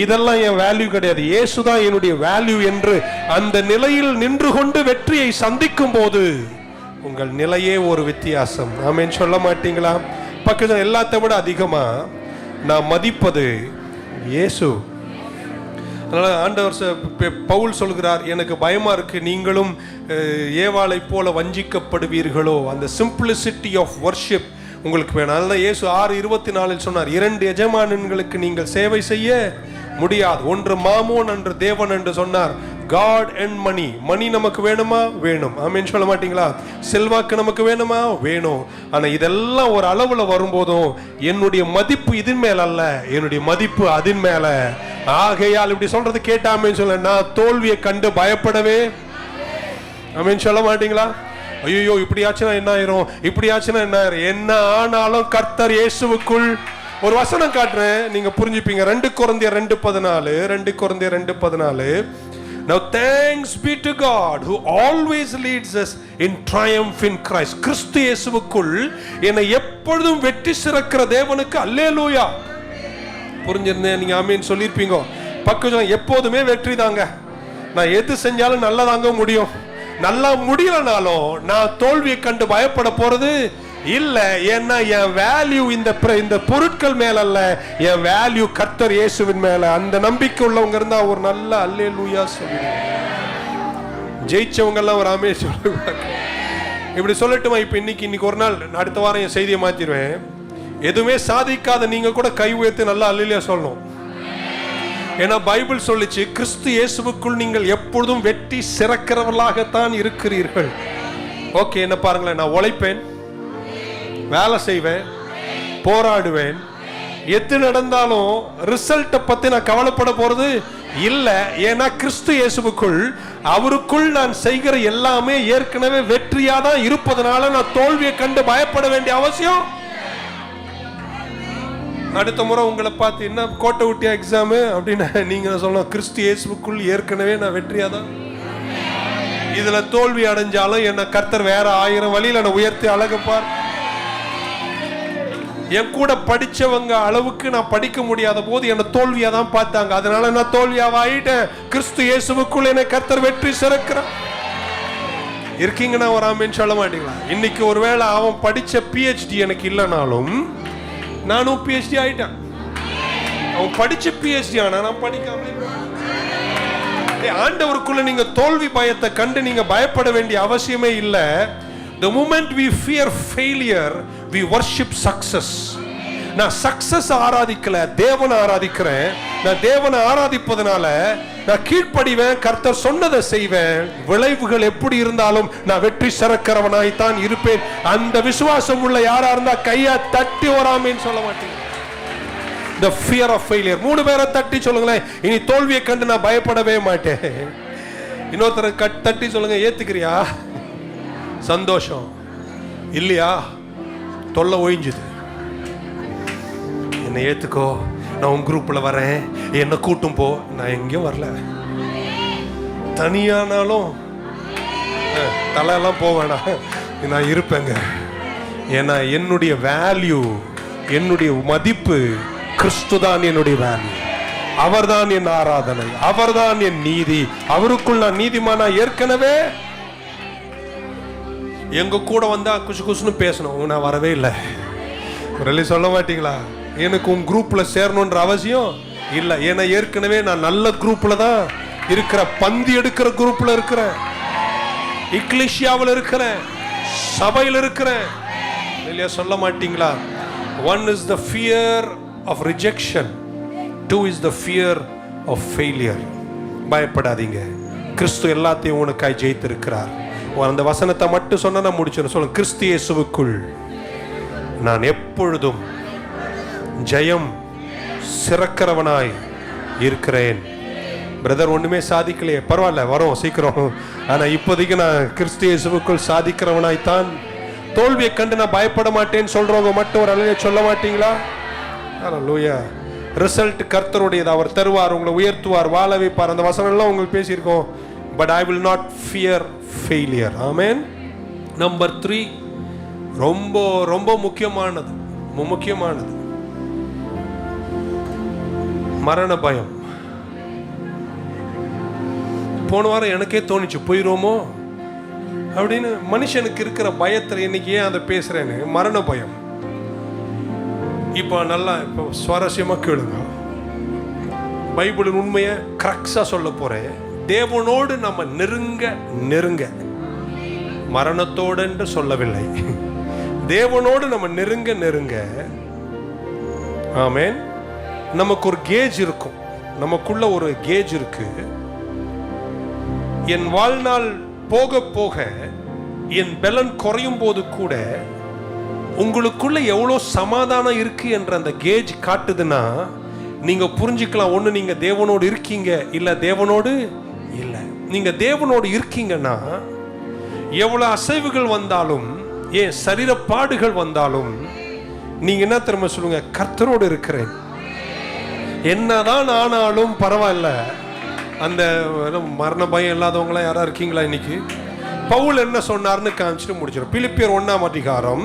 இதெல்லாம் என் வேல்யூ கிடையாது, இயேசுதான் என்னுடைய வேல்யூ என்று அந்த நிலையில் நின்று கொண்டு வெற்றியை சந்திக்கும் போது உங்கள் நிலையே ஒரு வித்தியாசம். ஆமென் சொல்ல மாட்டீங்களா? பக்கத்தில் எல்லாத்தை விட அதிகமா நான் மதிப்பது இயேசு. அதனால ஆண்டவர் பவுல் சொல்கிறார், எனக்கு பயமா இருக்கு நீங்களும் ஏவாளை போல வஞ்சிக்கப்படுவீர்களோ. அந்த சிம்பிளிசிட்டி ஆஃப் வர்ஷிப் உங்களுக்கு வேணும். அதனால இயேசு 6:24 சொன்னார், 2 எஜமானன்களுக்கு நீங்கள் சேவை செய்ய முடியாது, ஒன்று மாமோன் என்று தேவன் என்று சொன்னார். God and money. மணி நமக்கு வேணுமா? வேணும். ஆமென் சொல்ல மாட்டீங்களா? செல்வாக்கு நமக்கு வேணுமா? வேணும். ஆனா இதெல்லாம் ஒரு அளவுல வரும்போதும் என்னுடைய மதிப்பு இதன் மேல அல்ல, என்னுடைய மதிப்பு அதன் மேல. ஆகையால் இப்படி சொல்றது கேட்டாமேன்னு சொல்ல, நான் தோல்வியை கண்டு பயப்படவே. ஆமென் சொல்ல மாட்டீங்களா? ஐயோ இப்படி ஆச்சுன்னா என்ன ஆயிரும், இப்படி ஆச்சுன்னா என்ன ஆயிரும். என்ன ஆனாலும் கர்த்தர் இயேசுவுக்குள். ஒரு வசனம் காட்டுறேன், நீங்க புரிஞ்சுப்பீங்க. 2 கொரிந்தியர் 2:14. Now thanks be to God who always leads us in triumph in Christ. கிறிஸ்து இயேசுவுக்குள் என்னை எப்பொழுதும் வெற்றி சிறக்கிற தேவனுக்கு அல்லேலூயா. புரிஞ்சிருந்தேன்? நீங்க ஆமென் சொல்லிருப்பீங்க. பக்கம் எப்போதுமே வெற்றி தாங்க. நான் எது செஞ்சாலும் நல்லதாங்க முடியும். நல்லா முடியலனாலும் நான் தோல்வியை கண்டு பயப்பட போறது இல்ல. ஏன்னா என் வேல்யூ இந்த பொருட்கள் மேல அல்ல, என் வேல்யூ கர்த்தர் இயேசுவின் மேல. அந்த நம்பிக்கை உள்ளவங்க இருந்தா ஒரு நல்ல அல்லேலூயா சொல்லுவாங்க. ஜெயிச்சவங்க எல்லாம் ஒரு ஆமென் சொல்லுவாங்க. இப்படி சொல்லட்டுமா? இப்ப இன்னைக்கு ஒரு நாள், அடுத்த வாரம் என் செய்தியை மாத்திடுவேன். எதுவுமே சாதிக்காத நீங்க கூட கை உயர்த்தி நல்லா அல்லேலூயா சொல்லணும். ஏன்னா பைபிள் சொல்லிச்சு, கிறிஸ்து இயேசுவுக்குள் நீங்கள் எப்பொழுதும் வெற்றி சிறக்கிறவர்களாகத்தான் இருக்கிறீர்கள். ஓகே, என்ன பாருங்களேன், நான் உழைப்பேன், வேலை செய்வேன், போராடுவேன். எது நடந்தாலும் ரிசல்ட்டை பத்தி நான் கவலைப்பட போறது இல்ல. ஏன்னா கிறிஸ்து இயேசுவுக்குள், அவருக்குள் நான் செய்கிற எல்லாமே ஏற்கனவே வெற்றியா தான் இருப்பதனால நான் தோல்வியை கண்டு பயப்பட வேண்டிய அவசியம். அடுத்த முறை உங்களை பார்த்து என்ன கோட்டை விட்டியா எக்ஸாமு அப்படின்னு நீங்க சொல்லணும், கிறிஸ்து இயேசுவுக்குள் ஏற்கனவே நான் வெற்றியா தான். இதுல தோல்வி அடைஞ்சாலும் என்ன கர்த்தர் வேற 1000 வழியில நான் உயர்த்தி அழகப்பார். என் கூட படிச்சவங்க அளவுக்கு நான் படிக்க முடியாத போது என்ன தோல்வியா தான் பார்த்தாங்க. அதனால நான் தோல்வியாவ ஆயிட்டேன். கிறிஸ்து இயேசுவுக்குள் என்னை கர்த்தர் வெற்றி சிறக்கிறார். இருக்கீங்கன்னா ஒரு ஆமென் சொல்ல மாட்டீங்களா? இன்னைக்கு ஒருவேளை அவன் படிச்ச PhD எனக்கு இல்லைனாலும் நானும் PhD ஆயிட்டேன். அவன் படிச்ச PhD ஆனா நான் படிக்காம. ஆண்டவருக்குள்ள நீங்க தோல்வி பயத்தை கண்டு நீங்க பயப்பட வேண்டிய அவசியமே இல்லை. The moment we fear failure, we worship success. நான் சக்சஸ் ஆராதிக்கல, தேவனை ஆராதிக்கிறேன். நான் தேவனை ஆராதிப்பதனால நான் கீழ்ப்படிவேன், கர்த்தர் சொன்னதை செய்வேன். விளைவுகள் எப்படி இருந்தாலும் நான் வெற்றி சிறக்கிறவனாய்த்தான் இருப்பேன். அந்த விசுவாசம் உள்ள யாரா இருந்தா கையை தட்டி வராமேன்னு சொல்ல மாட்டேங்க. The fear of failure. 3 பேரை தட்டி சொல்லுங்களேன், இனி தோல்வியை கண்டு நான் பயப்படவே மாட்டேன். இன்னொருத்தரை தட்டி சொல்லுங்க, ஏத்துக்கிறியா? சந்தோஷம் இல்லையா? தொல்லை ஒழிஞ்சுது. என்னை ஏத்துக்கோ, நான் உன் குரூப்ல வரேன், என்ன கூட்டும் போ. நான் எங்கேயும் வரல, தனியானாலும் தலையெல்லாம் போவேனா, நான் இருப்பேங்க. ஏன்னா என்னுடைய வேல்யூ, என்னுடைய மதிப்பு கிறிஸ்து தான். என்னுடைய வேல்யூ அவர்தான். என் ஆராதனை அவர்தான். என் நீதி அவருக்குள் நான் நீதிமானா. ஏற்கனவே எங்க கூட வந்தா குசு குசுன்னு பேசணும், நான் வரவே இல்லை. சொல்ல மாட்டீங்களா? எனக்கு உன் குரூப்ல சேரணுன்ற அவசியம் இல்லை. ஏன்னா ஏற்கனவே நான் நல்ல குரூப்ல தான் இருக்கிற, பந்தி எடுக்கிற குரூப்ல இருக்கிறேன், இக்லிஷியாவில் இருக்கிறேன், சபையில் இருக்கிறேன். இல்லையா? சொல்ல மாட்டீங்களா? 1 is the fear of rejection, 2 is the fear of failure. பயப்படாதீங்க, கிறிஸ்து எல்லாத்தையும் உனக்காய் ஜெயித்திருக்கிறார். அந்த வசனத்தை மட்டும் சொன்னா நான் முடிச்சிடும். சொல்லுங்க, கிறிஸ்து இயேசுவுக்குள் நான் எப்பொழுதும் ஜெயம் சிறக்கிறவனாய் இருக்கிறேன். பிரதர் ஒண்ணுமே சாதிக்கலையே, பரவாயில்ல வரோம் சீக்கிரம். ஆனா இப்போதைக்கு நான் கிறிஸ்து இயேசுவுக்குள் சாதிக்கிறவனாய்த்தான். தோல்வியை கண்டு நான் பயப்பட மாட்டேன்னு சொல்றவங்க மட்டும் ஒரு அலையில சொல்ல மாட்டீங்களா? ஹல்லேலூயா. ரிசல்ட் கர்த்தருடையது, அவர் தருவார், உங்களை உயர்த்துவார், வாழ வைப்பார். அந்த வசனம் எல்லாம் உங்களுக்கு பேசியிருக்கோம். But I will not fear failure. Amen. Number 3, ரொம்ப ரொம்ப முக்கியமானது, மரண பயம். போன வாரம் எனக்கே தோணிச்சு, போயிடுவோமோ அப்படின்னு. மனுஷனுக்கு இருக்கிற பயத்தில் இன்னைக்கு ஏன் அதை பேசுறேன்னு, மரண பயம். இப்போ சுவாரஸ்யமா கேளுங்க. பைபிளின் உண்மையை கரெக்டா சொல்ல போறேன். தேவனோடு நம்ம நெருங்க, மரணத்தோடு என்று சொல்லவில்லை, தேவனோடு நம்ம நெருங்க. ஆமென். நமக்கு ஒரு கேஜ் இருக்கும், நமக்குள்ள ஒரு கேஜ் இருக்கு. என் வாழ்நாள் போக போக என் பலன் குறையும் போது கூட உங்களுக்குள்ள எவ்வளோ சமாதானம் இருக்கு என்ற அந்த கேஜ் காட்டுதுன்னா நீங்க புரிஞ்சுக்கலாம். ஒண்ணு நீங்க தேவனோடு இருக்கீங்க, இல்ல தேவனோடு இல்ல. நீங்க தேவனோடு இருக்கீங்கன்னா எவ்வளவு அசைவுகள் வந்தாலும், ஏன் சரீரப்பாடுகள் வந்தாலும், நீங்க என்ன திரும்ப சொல்லுங்க, கர்த்தரோடு இருக்கிறேன். என்னதான் ஆனாலும் பரவாயில்ல. அந்த மரண பயம் இல்லாதவங்களாம் யாரா இருக்கீங்களா இன்னைக்கு? பவுல் என்ன சொன்னார்னு காமிச்சிட்டு முடிச்சிடும். பிலிப்பியர் 1:21,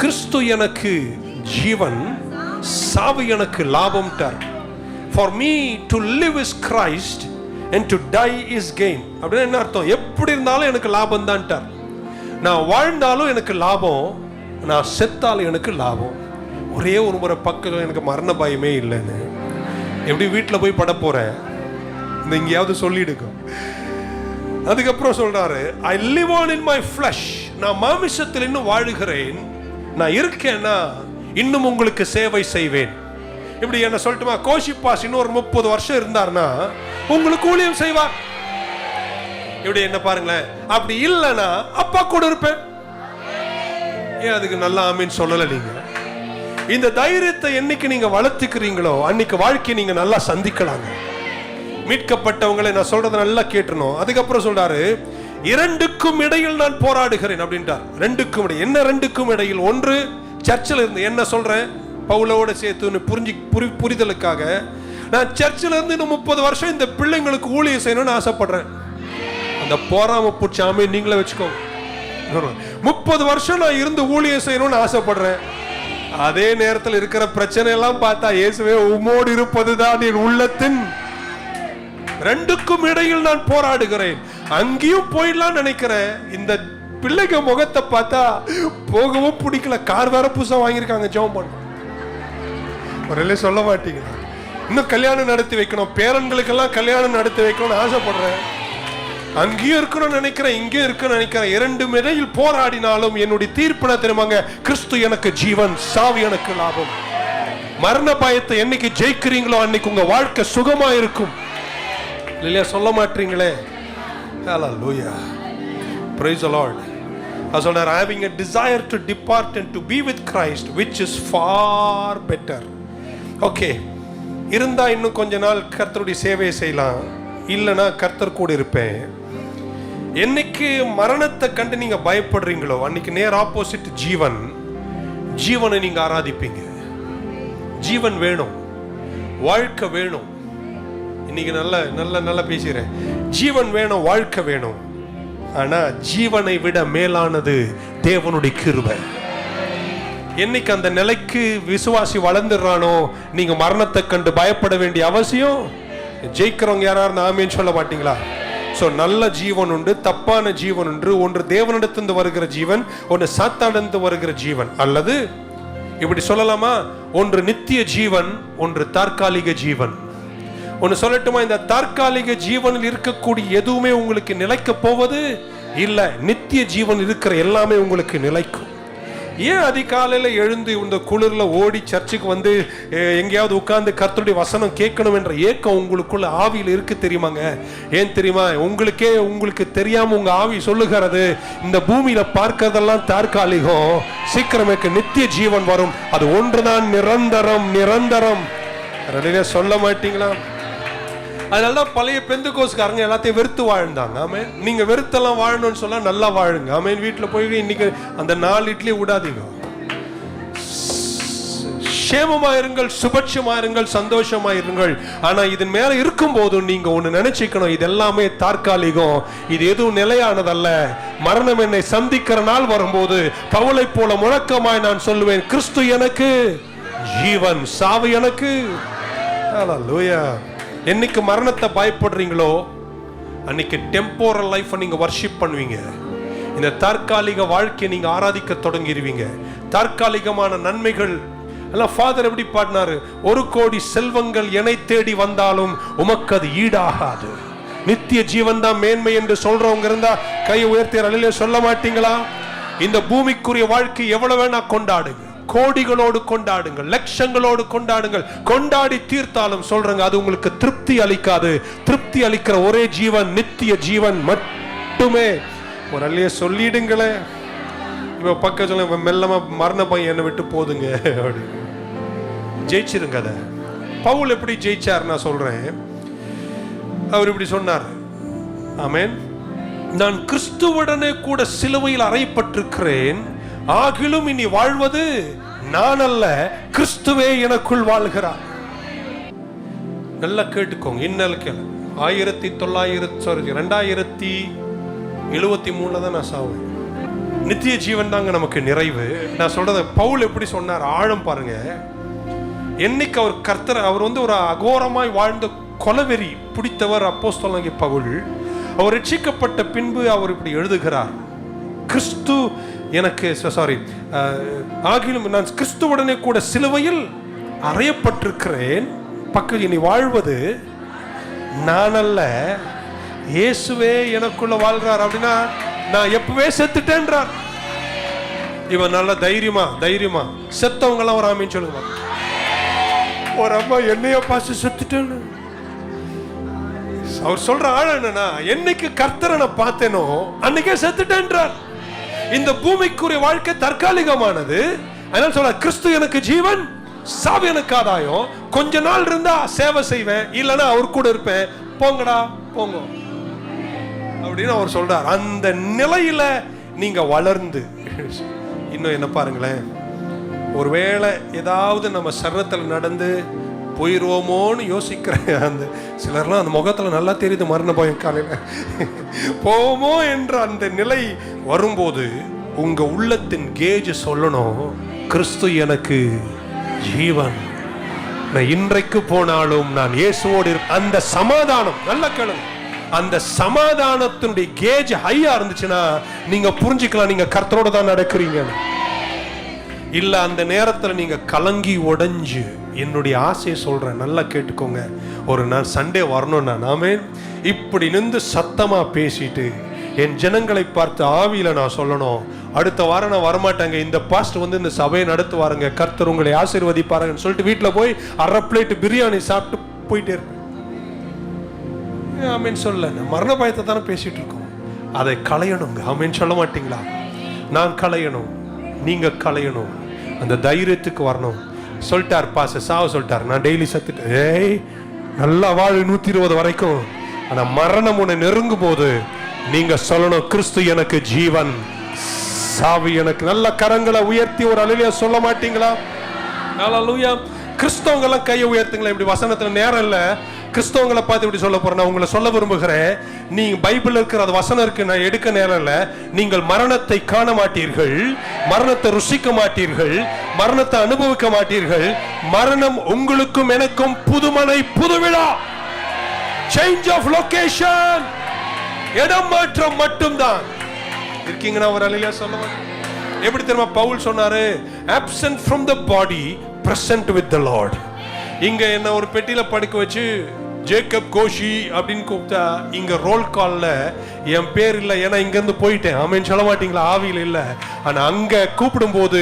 கிறிஸ்து எனக்கு ஜீவன், சாவு எனக்கு லாபம். For me to live is Christ and to die is gain. அப்படின்னா என்ன அர்த்தம்? எப்படி இருந்தாலும் எனக்கு லாபம் தான். நான் வாழ்ந்தாலும் எனக்கு லாபம், நான் செத்தாலும் எனக்கு லாபம். ஒரே ஒரு முறை பக்கம் எனக்கு மரண பயமே இல்லைன்னு எப்படி வீட்டில் போய் பட போறேன், இந்த எங்கேயாவது சொல்லிடுங்க. அதுக்கப்புறம் சொல்றாரு, I live on in my flesh. நான் மாமிசத்தில் இன்னும் வாழுகிறேன். நான் இருக்கேன்னா இன்னும் உங்களுக்கு சேவை செய்வேன். இப்படி என்ன சொல்லட்டுமா, கோஷிப்பாஸ் இன்னும் ஒரு 30 வருஷம் இருந்தார்னா உங்களுக்கு ஊழியம் செய்வார். இப்படி என்ன பாருங்களேன். அப்படி இல்லைன்னா அப்பா கூட இருப்பேன். ஏன் அதுக்கு நல்லா ஆமீன் சொல்லல? நீங்க இந்த தைரியத்தை என்னைக்கு நீங்க வளர்த்துக்கிறீங்களோ அன்னைக்கு வாழ்க்கையை நீங்க நல்லா சந்திக்கலாங்க. மீட்கப்பட்டவங்களை நான் சொல்றதை நல்லா கேட்டணும். அதுக்கப்புறம் சொல்றாரு, இரண்டுக்கும் இடையில் நான் போராடுகிறேன் அப்படின்ட்டார். ரெண்டுக்கும் இடையில். என்ன ரெண்டுக்கும் இடையில்? ஒன்று சர்ச்சில் இருந்து, என்ன சொல்றேன் பவுலோட சேர்த்து புரிதலுக்காக, நான் சர்ச்சில் இருந்து இன்னும் 30 வருஷம் இந்த பிள்ளைங்களுக்கு ஊழியம் செய்யணும்னு ஆசைப்படுறேன். அந்த போராம பூச்சாமே நீங்களே வச்சுக்கோங்க. 30 வருஷம் நான் இருந்து ஊழியம் செய்யணும்னு ஆசைப்படுறேன். அதே நேரத்தில் இருக்கிற பிரச்சனை எல்லாம் பார்த்தா, இயேசுவே உம்மோடு இருப்பதுதான் என் உள்ளத்தின். ரெண்டுக்கும் இடையில் நான் போராடுகிறேன். அங்கேயும் போயிடலாம் நினைக்கிறேன். இந்த பிள்ளைங்க முகத்தை பார்த்தா போகவும் பிடிக்கல. கார் வேற புதுசா வாங்கியிருக்காங்க, ஜெபம் பண்ண ஒரு சொல்ல மாட்டீங்க. இன்னும் கல்யாணம் நடத்தி வைக்கணும், பேரன்களுக்கெல்லாம் கல்யாணம் நடத்தி வைக்கணும்னு ஆசைப்படுறேன். அங்கேயும் இருக்கணும்னு நினைக்கிறேன், இங்கேயும் இருக்கணும்னு நினைக்கிறேன். இரண்டு இடையில் போராடினாலும் என்னுடைய தீர்ப்பு தெரியுமாங்க, கிறிஸ்து எனக்கு ஜீவன், சாவு எனக்கு லாபம். மரண பயத்தை என்னைக்கு ஜெயிக்கிறீங்களோ அன்னைக்கு உங்க வாழ்க்கை சுகமா இருக்கும். இல்லையா? சொல்ல மாட்டீங்களே. Hallelujah. Praise the Lord. I said, having a desire to depart and to be with Christ, which is far better. Okay. இருந்தா இன்னும் கொஞ்ச நாள் கர்த்தருடைய சேவை செய்யலாம், இல்லைன்னா கர்த்தர் கூட இருப்பேன். என்னைக்கு மரணத்தை கண்டு நீங்க பயப்படுறீங்களோ அன்னைக்கு நேர் ஆப்போசிட் ஜீவனை நீங்க ஆராதிப்பீங்க. ஜீவன் வேணும், வாழ்க்கை வேணும். இன்னைக்கு நல்ல பேசுறேன். ஜீவன் வேணும், வாழ்க்கை வேணும். ஆனா ஜீவனை விட மேலானது தேவனுடைய கிருபை. என்னைக்கு அந்த நிலைக்கு விசுவாசி வளர்ந்துடுறானோ நீங்க மரணத்தை கண்டு பயப்பட வேண்டிய அவசியம். ஜெயிக்கிறவங்க யாராவது ஆமேன்னு சொல்ல மாட்டீங்களா? ஸோ நல்ல ஜீவன் உண்டு, தப்பான ஜீவன் உண்டு. ஒன்று தேவனிடத்திலிருந்து வருகிற ஜீவன், ஒன்று சாத்தானிடத்திலிருந்து வருகிற ஜீவன். அல்லது இப்படி சொல்லலாமா, ஒன்று நித்திய ஜீவன், ஒன்று தற்காலிக ஜீவன். ஒன்று சொல்லட்டுமா, இந்த தற்காலிக ஜீவனில் இருக்கக்கூடிய எதுவுமே உங்களுக்கு நிலைக்க போவது இல்லை. நித்திய ஜீவன் இருக்கிற எல்லாமே உங்களுக்கு நிலைக்கும். ஏன் அதிகாலையில் எழுந்து இந்த குளிர்ல ஓடி சர்ச்சுக்கு வந்து எங்கேயாவது உட்கார்ந்து கர்த்தருடைய வசனம் கேட்கணும் என்ற ஏக்கம் உங்களுக்குள்ள ஆவியில் இருக்கு தெரியுமாங்க? ஏன் தெரியுமா? உங்களுக்கு தெரியாம உங்க ஆவி சொல்லுகிறது, இந்த பூமியில பார்க்கறதெல்லாம் தற்காலிகம், சீக்கிரமே நித்திய ஜீவன் வரும். அது ஒன்றுதான் நிரந்தரம். ரெடியா சொல்ல மாட்டீங்களா? அதனாலதான் பழைய பெந்தெகோஸ்காரங்க எல்லாத்தையும் வெறுத்து வாழ்ந்தாங்க. ஆமென். நீங்க வெறுத்தெல்லாம் வாழணும்னு சொல்ல நல்லா வாழுங்க. ஆமென். வீட்டுல போய் இன்னைக்கு அந்த 4 இட்லி விடாதீங்க. சேமமா இருங்கள், சுபட்சமா இருங்கள், சந்தோஷமா இருங்கள். ஆனா இதன் மேல இருக்கும் போது நீங்க ஒண்ணு நினைச்சுக்கணும், இது எல்லாமே தற்காலிகம், இது எதுவும் நிலையானதல்ல. மரணம் என்னை சந்திக்கிற நாள் வரும்போது பவுலை போல முழக்கமாய் நான் சொல்லுவேன், கிறிஸ்து எனக்கு ஜீவன், சாவு எனக்கு. ஹல்லேலூயா. என்னைக்கு மரணத்தை பயப்படுறீங்களோ அன்னைக்கு டெம்போரல் லைஃப் நீங்க வர்ஷிப் பண்ணுவீங்க. இந்த தற்காலிக வாழ்க்கையை நீங்க ஆராதிக்க தொடங்கிடுவீங்க. தற்காலிகமான நன்மைகள் எல்லாம் ஃபாதர் எப்படி பாடினாரு, 1 கோடி செல்வங்கள் என்னை தேடி வந்தாலும் உமக்கு அது ஈடாகாது, நித்திய ஜீவன் தான் மேன்மை என்று சொல்றவங்க இருந்தா கையை உயர்த்தி அல்லேலூயா சொல்ல மாட்டீங்களா? இந்த பூமிக்குரிய வாழ்க்கை எவ்வளவு வேணா கொண்டாடுங்க, கோடிகளோடு கொண்டாடுங்கள், லட்சங்களோடு கொண்டாடுங்கள். கொண்டாடி தீர்த்தாலும் சொல்றேங்க, அது உங்களுக்கு திருப்தி அளிக்காது. திருப்தி அளிக்கிற ஒரே ஜீவன் நித்திய ஜீவன் மட்டுமே. ஒரு அல்லையே சொல்லிடுங்களே. இப்ப பக்கம் சொல்ல மெல்லமா மரண பையன் என்னை விட்டு போதுங்க அப்படின்னு ஜெயிச்சிருங்க. அதை பவுல் எப்படி ஜெயிச்சார் நான் சொல்றேன். அவர் இப்படி சொன்னார், ஆமென், நான் கிறிஸ்துவுடனே கூட சிலுவையில் அறையப்பட்டிருக்கிறேன், ஆகிலும் இனி வாழ்வது நான் அல்ல, கிறிஸ்துவே எனக்குள் வாழ்கிறார். நல்லா கேட்டுக்கோங்க. இன்னல் கேளு. 2073 தான் நான் சாவேன். நித்திய ஜீவன் தாங்க நமக்கு நிறைவு. நான் சொல்றத பவுல் எப்படி சொன்னார், ஆழம் பாருங்க. என்னைக்கு அவர் கர்த்தர், அவர் ஒரு அகோரமாய் வாழ்ந்த கொலவெறி பிடித்தவர் அப்போஸ்தலனாகிய பவுல். அவர் ரட்சிக்கப்பட்ட பின்பு அவர் இப்படி எழுதுகிறார், கிறிஸ்து எனக்கு ஆகிலும் நான் கிறிஸ்துவுடனே கூட சிலுவையில் அறையப்பட்டிருக்கிறேன், பக்கம் இனி வாழ்வது நான் அல்ல, இயேசுவே எனக்குள்ள வாழ்றார். அப்படின்னா நான் எப்பவே செத்துட்டேன்றார். இவன் நல்ல தைரியமா செத்தவங்க எல்லாம் ஒரு ஆமீன் சொல்லுங்க. ஒரு அம்மா என்னைய பாச செத்துட்டேன்னு அவர் சொல்ற ஆள் என்னன்னா, என்னைக்கு கர்த்தரை நான் பார்த்தேனோ அன்னைக்கே செத்துட்டேன்றார். இந்த பூமிக்குரிய வாழ்க்கை தற்காலிகமானது. அதனால சொல்ற, கிறிஸ்து எனக்கு ஜீவன், சாவு எனக்கு ஆதாயம். கொஞ்ச நாள் இருந்தா சேவை செய்வேன், இல்லைன்னா அவர் கூட இருப்பேன், போங்கடா போங்க அப்படின்னு அவர் சொல்றார். அந்த நிலையில நீங்க வளர்ந்து இன்னும் என்ன பாருங்களேன், ஒருவேளை ஏதாவது நம்ம சரீரத்தில் நடந்து போயிடுவோமோன்னு யோசிக்கிறேன். அந்த சிலர்லாம் அந்த முகத்துல நல்லா தெரியுது, மரண பயம் காலையில போவோமோ என்ற அந்த நிலை வரும்போது உங்க உள்ளத்தின் கேஜ் சொல்லணும், கிறிஸ்து எனக்கு ஜீவன், நான் இன்றைக்கு போனாலும் நான் இயேசுவோடு. அந்த சமாதானம் நல்ல கேளுங்க. அந்த சமாதானத்தினுடைய கேஜ் ஹையா இருந்துச்சுன்னா நீங்க புரிஞ்சுக்கலாம், நீங்க கர்த்தரோட தான் நடக்கிறீங்க. இல்ல அந்த நேரத்துல நீங்க கலங்கி உடைஞ்சு, என்னுடைய ஆசையை சொல்றேன், நல்லா கேட்டுக்கோங்க, ஒரு நாள் சண்டே வரணும்னா நாமே இப்படி நின்று சத்தமா பேசிட்டு என் ஜனங்களை பார்த்து ஆவியில நான் சொல்லணும், அடுத்த வாரம் நான் வரமாட்டேங்க, இந்த பாஸ்ட் இந்த சபையை நடத்துவாருங்க, கர்த்தர் உங்களை ஆசீர்வதிப்பாருங்கன்னு சொல்லிட்டு வீட்டுல போய் 1/2 பிளேட் பிரியாணி சாப்பிட்டு போயிட்டே இருப்பேன். ஆமீன் சொல்ல, மரண பயத்தை தானே பேசிட்டு இருக்கோம். அதை களையணுங்க. ஆமீன் சொல்ல மாட்டீங்களா? நான் களையணும், நீங்க களையணும், அந்த தைரியத்துக்கு வரணும். சொல்லிட்டார் பாச சாவ சொல்லிட்டார், நான் டெய்லி சத்துட்டு ஏய் நல்லா வாழ் 120 வரைக்கும். ஆனா மரணம் உன்னை நெருங்கும் போது நீங்க சொல்லணும், கிறிஸ்து எனக்கு ஜீவன், சாவு எனக்கு. நல்ல கரங்களை உயர்த்தி ஒரு அல்லேலூயா சொல்ல மாட்டீங்களா? அல்லேலூயா. கிறிஸ்தவங்க எல்லாம் கையை உயர்த்துங்களா. இப்படி வசனத்துல நேரம் இல்ல, கிறிஸ்தவங்களை பார்த்து இப்படி சொல்ல போறேன். நான் உங்களை சொல்ல விரும்புகிறேன், நீங்க பைபிள் இருக்கிற அது வசனம் இருக்கு, நான் எடுக்க நேரம் இல்ல. நீங்கள் மரணத்தை காண மாட்டீர்கள், மரணத்தை ருசிக்க மாட்டீர்கள், மரணத்தை அனுபவிக்க மாட்டீர்கள். மரணம் உங்களுக்கும் எனக்கும் புதுமனை புதுவிழா, சேஞ்ச் ஆஃப் லொகேஷன், இடம் மாற்றம் மட்டும்தான். இருக்கீங்கன்னா ஒரு அல்லேலூயா சொல்லுங்க. எப்படி தெரியுமா பவுல் சொன்னாரு, absent from the body, present with the Lord. இங்க என்ன ஒரு பெட்டியில படுக்க வச்சு ஜேக்கப் கோஷி அப்படின்னு கூப்பிட்டா இங்க ரோல் கால்ல என் பேர் இல்லை, ஏன்னா இங்க இருந்து போயிட்டேன். ஆமீன் சொல்ல மாட்டீங்களா? ஆவியில் இல்லை. ஆனா அங்க கூப்பிடும் போது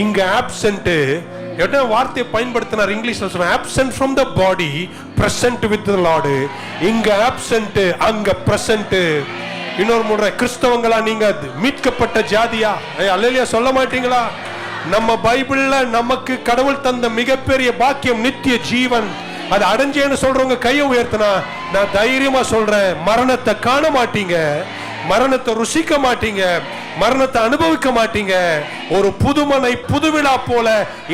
இங்க ஆப்சென்ட் என்ன வார்த்தையை பயன்படுத்தினார் இங்கிலீஷ்ல சொல்றேன், absent from the body, present with the Lord. இங்க ஆப்சென்ட், அங்க பிரசன்ட். இன்னொரு முறை, கிறிஸ்தவங்களா நீங்க மீட்கப்பட்ட ஜாதியா? அல்லேலூயா சொல்ல மாட்டீங்களா? நம்ம பைபிள்ல நமக்கு கடவுள் தந்த மிகப்பெரிய பாக்கியம் நித்திய ஜீவன். அது அடைஞ்சேன்னு சொல்றவங்க கையை உயர்த்தினா நான் தைரியமா சொல்றேன், மரணத்தை காண மாட்டீங்க, மரணத்தை ருசிக்க மாட்டீங்க, மரணத்தை அனுபவிக்க மாட்டீங்க. ஒரு புதுமனை புதுவிழா போல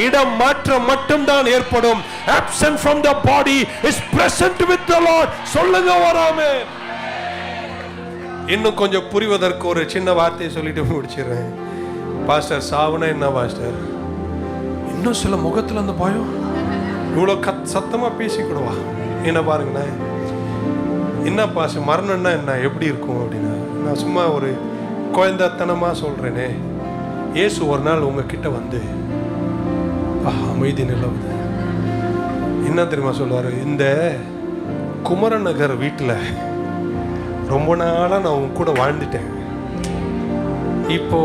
இடம் மாற்றம் மட்டும்தான் ஏற்படும். absent from the body is present with the Lord. சொல்லுங்க வராமே. இன்னும் கொஞ்சம் புரிவதற்கு ஒரு சின்ன வார்த்தையை சொல்லிட்டு முடிச்சிடுறேன். பாஸ்டர் சாவுனா என்ன பாஸ்டர்? இன்னும் சில முகத்துல அந்த பயம் இவ்வளோ சத்தமா பேசிக்கிடுவா. என்ன பாருங்களேன், என்ன பாஸ்டர் மரணம்னா என்ன, எப்படி இருக்கும் அப்படின்னா, நான் சும்மா ஒரு குழந்தைத்தனமா சொல்றேனே. இயேசு ஒரு நாள் உங்ககிட்ட வந்து அமைதி நிலவுது. என்ன தெரியுமா சொல்லுவாரு? இந்த குமரநகர் வீட்டில் ரொம்ப நாளா நான் உங்க கூட வாழ்ந்துட்டேன், இப்போ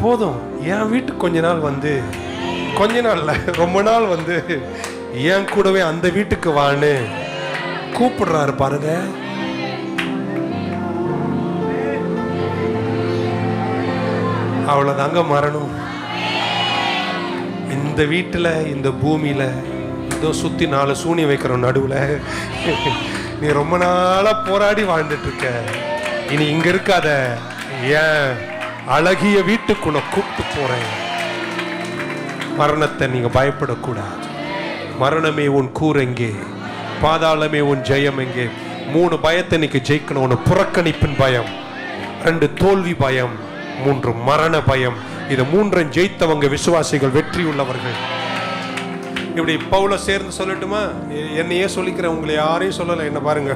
போதும் என் வீட்டுக்கு கொஞ்ச நாள் வந்து, கொஞ்ச நாள்ல ரொம்ப நாள் வந்து என் கூடவே அந்த வீட்டுக்கு வான்னு கூப்பிடுறாரு பாருங்க. அவ்வளவுதாங்க மரணம். இந்த வீட்டுல இந்த பூமியில இதோ சுத்தி 4 சூனி வைக்கிறோம் நடுவுல. நீ ரொம்ப நாளா போராடி வாழ்ந்துட்டு இருக்க, இனி இங்க இருக்காத, ஏன் அழகிய வீட்டுக்குள்ள கூப்பிட்டு போறேன். மரணத்தை நீங்க பயப்படக்கூடாது. மரணமே உன் கூர் எங்கே, பாதாளமே உன் ஜெயம் எங்கே? 3 பயத்தை இன்னைக்கு ஜெயிக்கணும். 1 புறக்கணிப்பின் பயம், 2 தோல்வி பயம், 3 மரண பயம். இதை 3 ஜெயித்தவங்க விசுவாசிகள், வெற்றி உள்ளவர்கள். இப்படி பவுல சேர்ந்து சொல்லட்டுமா? என்னையே சொல்லிக்கிறேன், உங்களை யாரையும் சொல்லலை. என்ன பாருங்க,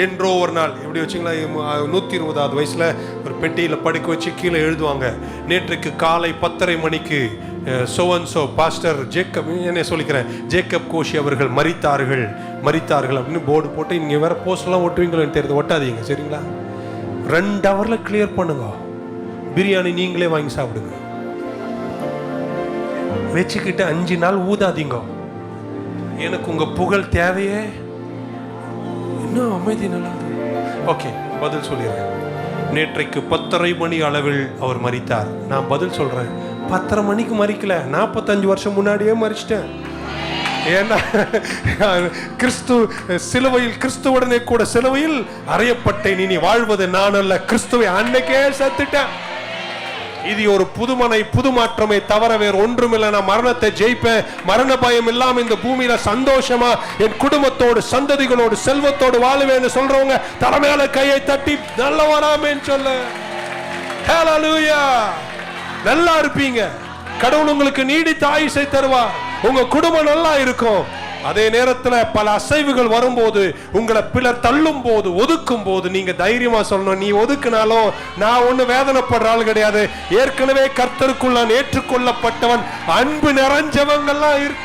என்றோ ஒரு நாள் இப்படி வச்சுங்களா, 120வது வயசுல ஒரு பெட்டியில படுக்க வச்சு கீழே எழுதுவாங்க, நேற்றுக்கு காலை 10:30 மணிக்கு சோவன்சோ பாஸ்டர் ஜேக்கப், என்ன சொல்லிக்கிறேன், ஜேக்கப் கோஷி அவர்கள் மரித்தார்கள் அப்படின்னு போர்டு போட்டு. இங்க வேற போஸ்ட்லாம் ஒட்டுவீங்களோன்னு தெரியுது, ஒட்டாதீங்க சரிங்களா? 2 ஹவர்ல கிளியர் பண்ணுங்க. பிரியாணி நீங்களே வாங்கி சாப்பிடுங்க, வச்சுக்கிட்டு 5 நாள் ஊதாதீங்க. எனக்கு உங்க புகழ் தேவையே. இன்னும் அமைதி நல்லா. ஓகே, பதில் சொல்லிடுறேன். நேற்றைக்கு 10:30 மணி அளவில் அவர் மரித்தார். நான் பதில் சொல்றேன், 10:30 மணிக்கு மறிக்கல, 45 வருஷம் முன்னாடியே மறிச்சிட்டேன். ஏன்னா கிறிஸ்து சிலுவையில், கிறிஸ்துவுடனே கூட சிலுவையில் அறையப்பட்டேன். இனி வாழ்வது நான் அல்ல, கிறிஸ்துவை அன்னைக்கே செத்துட்டேன். இது ஒரு புதுமனை புது மாற்றமே தவிர வேறு ஒன்றுமில்லை. நான் மரணத்தை ஜெயிப்பேன், மரண பயம் இல்லாம இந்த பூமியில சந்தோஷமா என் குடும்பத்தோடு சந்ததிகளோடு செல்வத்தோடு வாழுவேன்னு சொல்றவங்க தலைமையில கையை தட்டி நல்ல வராமேன்னு சொல்ல. ஹல்லேலூயா. நல்லா இருப்பீங்க, கடவுள் உங்களுக்கு நீடித்த ஆயுசை தருவார், உங்க குடும்பம் நல்லா இருக்கும். அதே நேரத்தில் பல அசைவுகள் வரும்போது, உங்களை பிறர் தள்ளும் போது, ஒதுக்கும் போது நீங்க தைரியமா சொல்லணும், நீ ஒதுக்குனாலும் நான் ஒண்ணு வேதனைப்படுற ஆள் கிடையாது, ஏற்கனவே கர்த்தருக்குள் நான் ஏற்றுக்கொள்ளப்பட்டவன், அன்பு நிறைஞ்சவங்கெல்லாம் இருக்கு.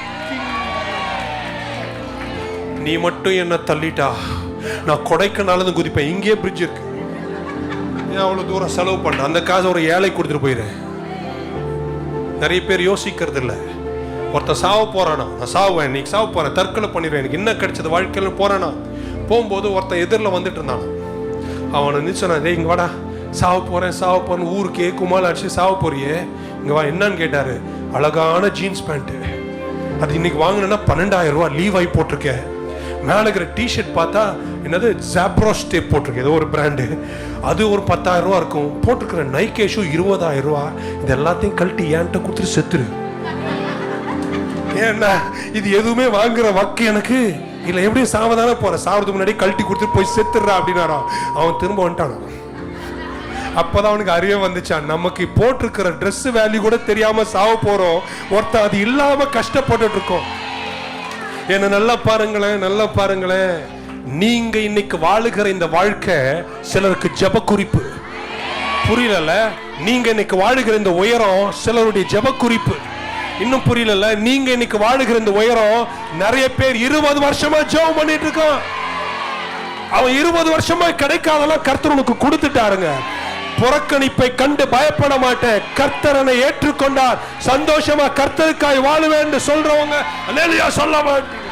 நீ மட்டும் என்ன தள்ளிட்டா நான் கொடைக்கானல்ல குதிப்பேன். இங்கேயே பிரிட்ஜ் இருக்கு, அவ்வளவு தூரம் செலவு பண்ண அந்த காசு ஒரு ஏழை கொடுத்துட்டு போயிடுறேன். நிறைய பேர் யோசிக்கிறது இல்லை. ஒருத்தர் சாவ போறானா, நான் சாவுவேன், இன்னைக்கு சாவ போறேன், தற்கொலை பண்ணிடுவேன், எனக்கு என்ன கிடைச்சது வாழ்க்கையில போறானா. போகும்போது ஒருத்தன் எதிரில் வந்துட்டு இருந்தான். அவனை நிச்சனா, இங்க வாடா, சாவ போறேன் ஊருக்கே குமால் அடிச்சு சாவ போறியே, இங்க வா. என்னன்னு கேட்டாரு. அழகான ஜீன்ஸ் பேண்ட், அது இன்னைக்கு வாங்கினா 12,000 ரூபாய் லீவ் ஆகி போட்டிருக்கேன். மேலே இருக்கிற டிஷர்ட் பார்த்தா என்னது ஜாப்ரோஸ் டேப் போட்டிருக்கு, ஏதோ ஒரு பிராண்டு, அது ஒரு 10,000 ரூபா இருக்கும். போட்டிருக்கிற நைக்கே ஷூ 20,000 ரூபா. இது எல்லாத்தையும் கழட்டி ஏன்ட்ட கொடுத்துட்டு செத்துரு. ஏன்னா இது எதுவுமே வாங்குற வக்கு எனக்கு இல்லை. எப்படியும் சாவதானே போற, சாவதுக்கு முன்னாடி கழட்டி கொடுத்துட்டு போய் செத்துடுறா அப்படின்னாரா. அவன் திரும்ப வந்துட்டான். அப்பதான் அவனுக்கு அறிவே வந்துச்சான், நமக்கு போட்டிருக்கிற ட்ரெஸ் வேல்யூ கூட தெரியாம சாவ போறோம், ஒருத்தன் அது இல்லாம கஷ்டப்பட்டு இருக்கோம். என்ன நல்லா பாருங்களேன், நீங்க இன்னைக்கு வாழுகிற இந்த வாழ்க்கை சிலருக்கு ஜெப குறிப்பு. புரியல? நீங்க இன்னைக்கு வாழுகிற இந்த உயரம் சிலருடைய ஜெப குறிப்பு. இன்னும் புரியல? நீங்க இன்னைக்கு வாழுகிற இந்த உயரம் நிறைய பேர் 20 வருஷமா ஜெபம் பண்ணிட்டு இருக்கான். அவன் 20 வருஷமா கிடைக்காதெல்லாம் கர்த்தர் உனக்கு கொடுத்துட்டாருங்க. புறக்கணிப்பை கண்டு பயப்பட மாட்டேன், கர்த்தரனை ஏற்றுக்கொண்டார், சந்தோஷமா கர்த்தருக்காய் வாழுவேன் சொல்றவங்க அல்லேலூயா சொல்ல மாட்டீங்க.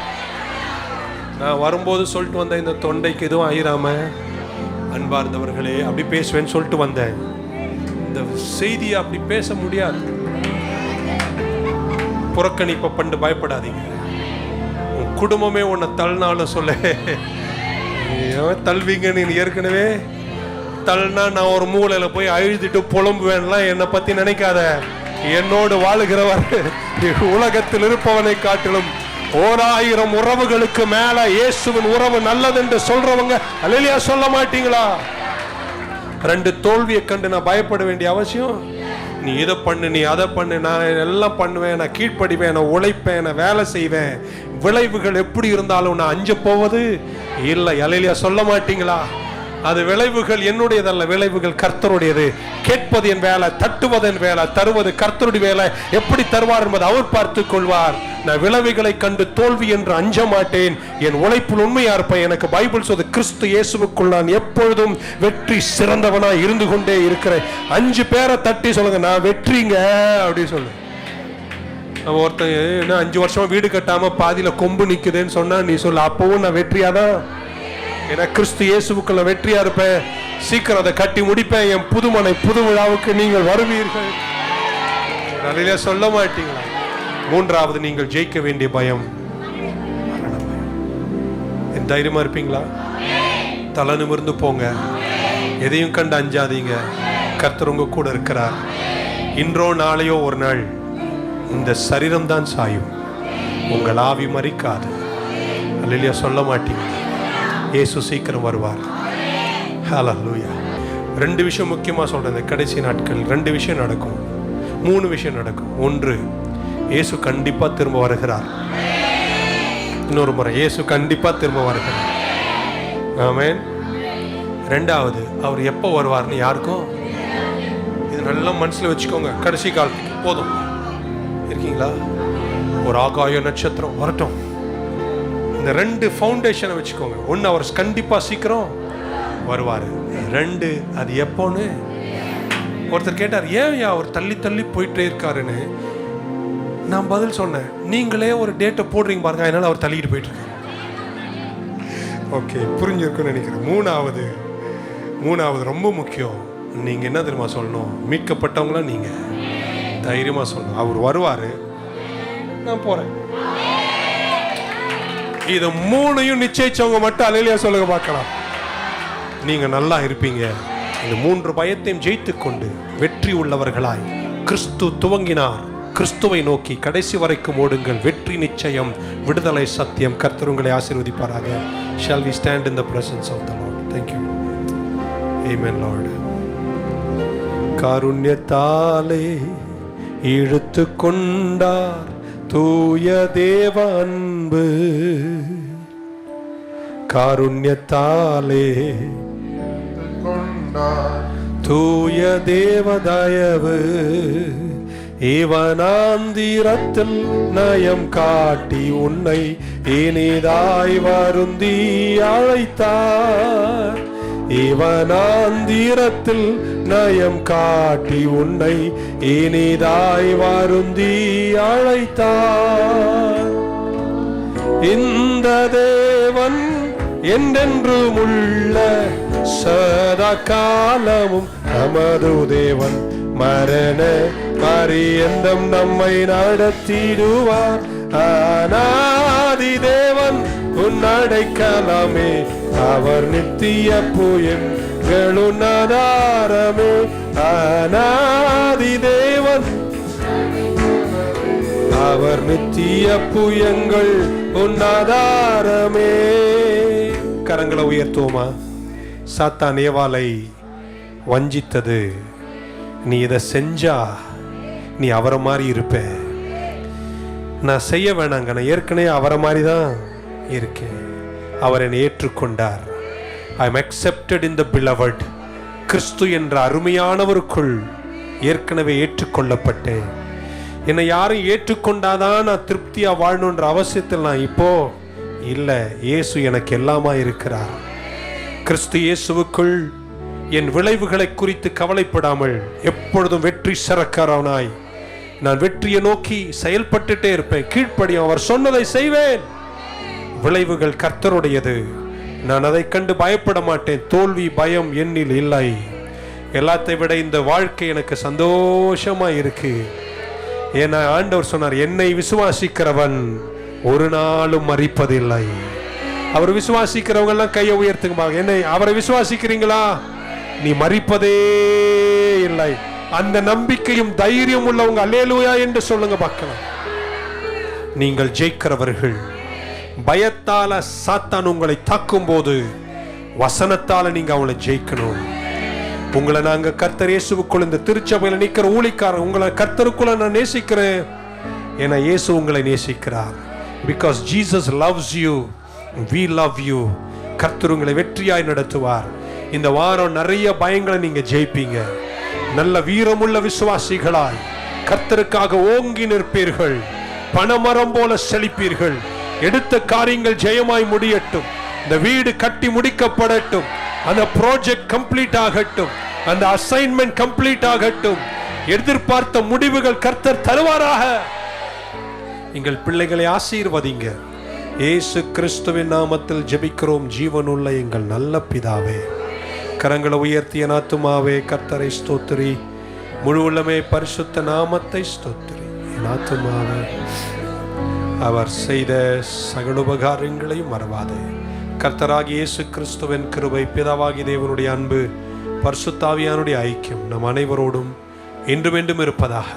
நான் வரும்போது சொல்லிட்டு வந்தேன், இந்த தொண்டைக்கு எதுவும் ஆயிராம அன்பார்ந்தவர்களே அப்படி பேசுவேன்னு சொல்லிட்டு வந்தேன். இந்த செய்தியை அப்படி பேச முடியாது. புறக்கணிப்பை பண்ணு பயப்படாதீங்க. உன் குடும்பமே உன்னை தள்ளினாலும் சொல்ல தள்ளுவீங்க. நீ ஏற்கனவே தள்ளினா நான் ஒரு மூலையில போய் அழுதுட்டு புலம்புவேன்லாம் என்னை பத்தி நினைக்காத. என்னோடு வாழுகிறவர் உலகத்தில் இருப்பவனை காட்டிலும் 1000 உறவுகளுக்கு மேல இயேசுவின் உறவு நல்லது என்று சொல்றவங்க அல்லேலூயா சொல்ல மாட்டீங்களா? 2 தோல்வியை கண்டு நான் பயப்பட வேண்டிய அவசியம்? நீ இதை பண்ணு, நீ அதை பண்ணு, நான் எல்லாம் பண்ணுவேன், நான் கீழ்ப்படிவேன், நான் உழைப்பேன், நான் வேலை செய்வேன், விளைவுகள் எப்படி இருந்தாலும் நான் அஞ்ச போவது இல்லை. அல்லேலூயா சொல்ல மாட்டீங்களா? அது விளைவுகள் என்னுடையதல்ல, விளைவுகள் கர்த்தருடையது. கேட்பது என் வேலை, தட்டுவது என் வேலை, தருவது கர்த்தருடைய வேலை. எப்படி தருவார் என்பது அவர் பார்த்துக் கொள்வார். நான் விளைவுகளை கண்டு தோல்வி என்று அஞ்ச மாட்டேன். என் உழைப்பில் உண்மையா இருப்பேன். எனக்கு பைபிள் சொல்லுது, கிறிஸ்து இயேசுவுக்குள் நான் எப்பொழுதும் வெற்றி சிறந்தவனாய் இருந்து கொண்டே இருக்கிறேன். 5 பேரை தட்டி சொல்லுங்க, நான் வெற்றிங்க அப்படின்னு சொல்லு. ஒருத்தன் 5 வருஷமா வீடு கட்டாம பாதியில கொம்பு நிக்குதுன்னு சொன்னா நீ சொல்லு, அப்பவும் நான் வெற்றியாதான். ஏன்னா கிறிஸ்து இயேசுவுக்குள்ள வெற்றியா இருப்பேன். சீக்கிரம் அதை கட்டி முடிப்பேன். என் புதுமனை புது விழாவுக்கு நீங்கள் வருவீர்கள். நல்ல சொல்ல மாட்டீங்களா? 3வது, நீங்கள் ஜெயிக்க வேண்டிய பயம். தைரியமா இருப்பீங்களா? தலை நிமிர்ந்து போங்க. எதையும் கண்டு அஞ்சாதீங்க. கர்த்தர் உங்க கூட இருக்கிறார். இன்றோ நாளையோ ஒரு நாள் இந்த சரீரம் தான் சாயும், உங்கள் ஆவி மரிக்காது. அல்லேலூயா சொல்ல மாட்டீங்க? இயேசு சீக்கிரம் வருவார். ஹல்லேலூயா. 2 விஷயம் முக்கியமா சொல்றேன். கடைசி நாட்கள் 2 விஷயம் நடக்கும், 3 விஷயம் நடக்கும். 1, இயேசு கண்டிப்பா திரும்ப வருகிறார். இன்னொரு முறை, இயேசு கண்டிப்பா திரும்ப வருகிறார். ஆமென். 2வது, அவர் எப்போ வருவார்னு யாருக்கும் இது நல்லா மனசுல வச்சுக்கோங்க. கடைசி காலத்துக்கு போதும் இருக்கீங்களா? ஒரு ஆகாய நட்சத்திரம் வரட்டும். இந்த 2 ஃபவுண்டேஷனை வச்சுக்கோங்க. 1, அவர் கண்டிப்பா சீக்கிரம் வருவாரு. 2, அது எப்போன்னு ஒருத்தர் கேட்டார், ஏன் அவர் தள்ளி தள்ளி போயிட்டே இருக்காருன்னு. நான் பதில் சொன்னேன், நீங்களே ஒரு டேட்டை போடுறீங்க பாருங்க, அதனால அவர் தள்ளிட்டு போயிட்டு இருக்காரு. ஓகே, புரிஞ்சிருக்குன்னு நினைக்கிறேன். 3வது ரொம்ப முக்கியம். நீங்க என்ன தெரியுமா சொல்லணும்? மீட்கப்பட்டவங்களா நீங்க தைரியமா சொல்லணும், அவர் வருவாரு, நான் போறேன். இது 3ஐயும் நிச்சயிச்சவங்க மட்டும் அல்லேலூயா சொல்லுங்க பார்க்கலாம். நீங்க நல்லா இருப்பீங்க. இந்த 3 பயத்தையும் ஜெயித்து கொண்டு வெற்றி உள்ளவர்களாய் கிறிஸ்து துவங்கினார். கிறிஸ்துவை நோக்கி கடைசி வரைக்கும் ஓடுங்கள். வெற்றி நிச்சயம், விடுதலை சத்தியம். கர்த்தர் உங்களை ஆசீர்வதிப்பாராக. Shall we stand in the presence of the Lord? Thank you. Amen, Lord. காருண்யத்தாலே இழுத்து கொண்டார் தூய தேவ அன்பு. காருண்யத்தாலே தூய தேவ தயவு. இவனாந்திரத்தில் நயம் காட்டி உன்னை இனிதாய் வருந்தி அழைத்தார். இவனாந்திரத்தில் நயம் காட்டி உன்னை இனிதாய் வருந்தி அழைத்தார். இந்த தேவன் என்றென்றும் உள்ள சதா காலமும் நமது தேவன். மரண பரியந்தம் நம்மை நடத்திடுவார். அநாதி தேவன் உன் அடைக்கலமே, அவர் நித்திய புயங்களுன் ஆதாரமே. அநாதி தேவன், அவர் நித்திய புயங்கள் உன் ஆதாரமே. கரங்களை உயர்த்துவோமா? சாத்தான் ஏவாளை வஞ்சித்தது, நீ இதை செஞ்சா நீ அவரை மாதிரி இருப்ப. நான் செய்ய வேணாங்க, நான் ஏற்கனவே அவரை மாதிரி தான் இருக்கேன். அவர் என்னை ஏற்றுக்கொண்டார். I am accepted in the beloved. கிறிஸ்து என்ற அருமையானவருக்குள் ஏற்கனவே ஏற்றுக்கொள்ளப்பட்டேன். என்னை யாரும் ஏற்றுக்கொண்டாதான் நான் திருப்தியா வாழணுன்ற அவசியத்தில் நான் இப்போ இல்லை. இயேசு எனக்கு எல்லாமா இருக்கிறார். கிறிஸ்து இயேசுவுக்குள் என் விளைவுகளை குறித்து கவலைப்படாமல் எப்பொழுதும் வெற்றி சிறக்கிறவனாய் நான் வெற்றியை நோக்கி செயல்பட்டுட்டே இருப்பேன். கீழ்ப்படியும், அவர் சொன்னதை செய்வேன். விளைவுகள் கர்த்தருடையது. நான் அதை கண்டு பயப்பட மாட்டேன். தோல்வி பயம் என்னில் இல்லை. எல்லாத்தை விட இந்த வாழ்க்கை எனக்கு சந்தோஷமா இருக்கு. ஏன்னா ஆண்டவர் சொன்னார், என்னை விசுவாசிக்கிறவன் ஒரு நாளும் மரிப்பதில்லை. அவர் விசுவாசிக்கிறவங்க எல்லாம் கையை உயர்த்துங்க. என்னை, அவரை விசுவாசிக்கிறீங்களா? நீ மரிப்பதே இல்லை. அந்த நம்பிக்கையும் தைரியம் உள்ளவங்க அல்லேலூயா என்று சொல்லுங்க பார்க்கலாம். நீங்கள் ஜெயிக்கிறவர்கள். பயத்தால சாத்தான் உங்களை தாக்கும் போது வசனத்தால நீங்க அவங்களை ஜெயிக்கணும். உங்களை நாங்க கர்த்தர் இயேசுவுக்குள் இந்த திருச்சபையில நிக்கிற ஊழியக்காரர், உங்களை கர்த்தருக்குள்ள நான் நேசிக்கிறேன். ஏன்னா இயேசு உங்களை நேசிக்கிறார். Because Jesus loves you, we love you. கர்த்தர் உங்களை வெற்றியாய் நடத்துவார். இந்த வாரம் நிறைய பயங்களை நீங்க ஜெயிப்பீங்க. நல்ல வீரமுள்ள விசுவாசிகளாய் கர்த்தருக்காக ஓங்கி நிற்பீர்கள். பணமரம் போல செழிப்பீர்கள். எடுத்த காரியங்கள் ஜெயமாய் முடியட்டும். இந்த வீடு கட்டி முடிக்கப்படட்டும். அந்த ப்ராஜெக்ட் கம்ப்ளீட் ஆகட்டும். அந்த அசைன்மெண்ட் கம்ப்ளீட் ஆகட்டும். எதிர்பார்த்த முடிவுகள் கர்த்தர் தருவாராக. எங்கள் பிள்ளைகளை ஆசீர்வதிங்க. இயேசு கிறிஸ்துவின் நாமத்தில் ஜெபிக்கிறோம் ஜீவனுள்ள எங்கள் நல்ல பிதாவே. கரங்களை உயர்த்திய ஆத்துமாவே கர்த்தரை ஸ்தோத்திரி. முழு உள்ளமே பரிசுத்த நாமத்தை ஸ்தோத்திரி. என் ஆத்துமாவே அவர் செய்த சகல உபகாரங்களையும் மறவாதே. கர்த்தராகிய இயேசு கிறிஸ்துவின் கிருபை, பிதாவாகிய தேவனுடைய அன்பு, பரிசுத்த ஆவியானுடைய ஐக்கியம் நம் அனைவரோடும் என்றும் என்றும் இருப்பதாக.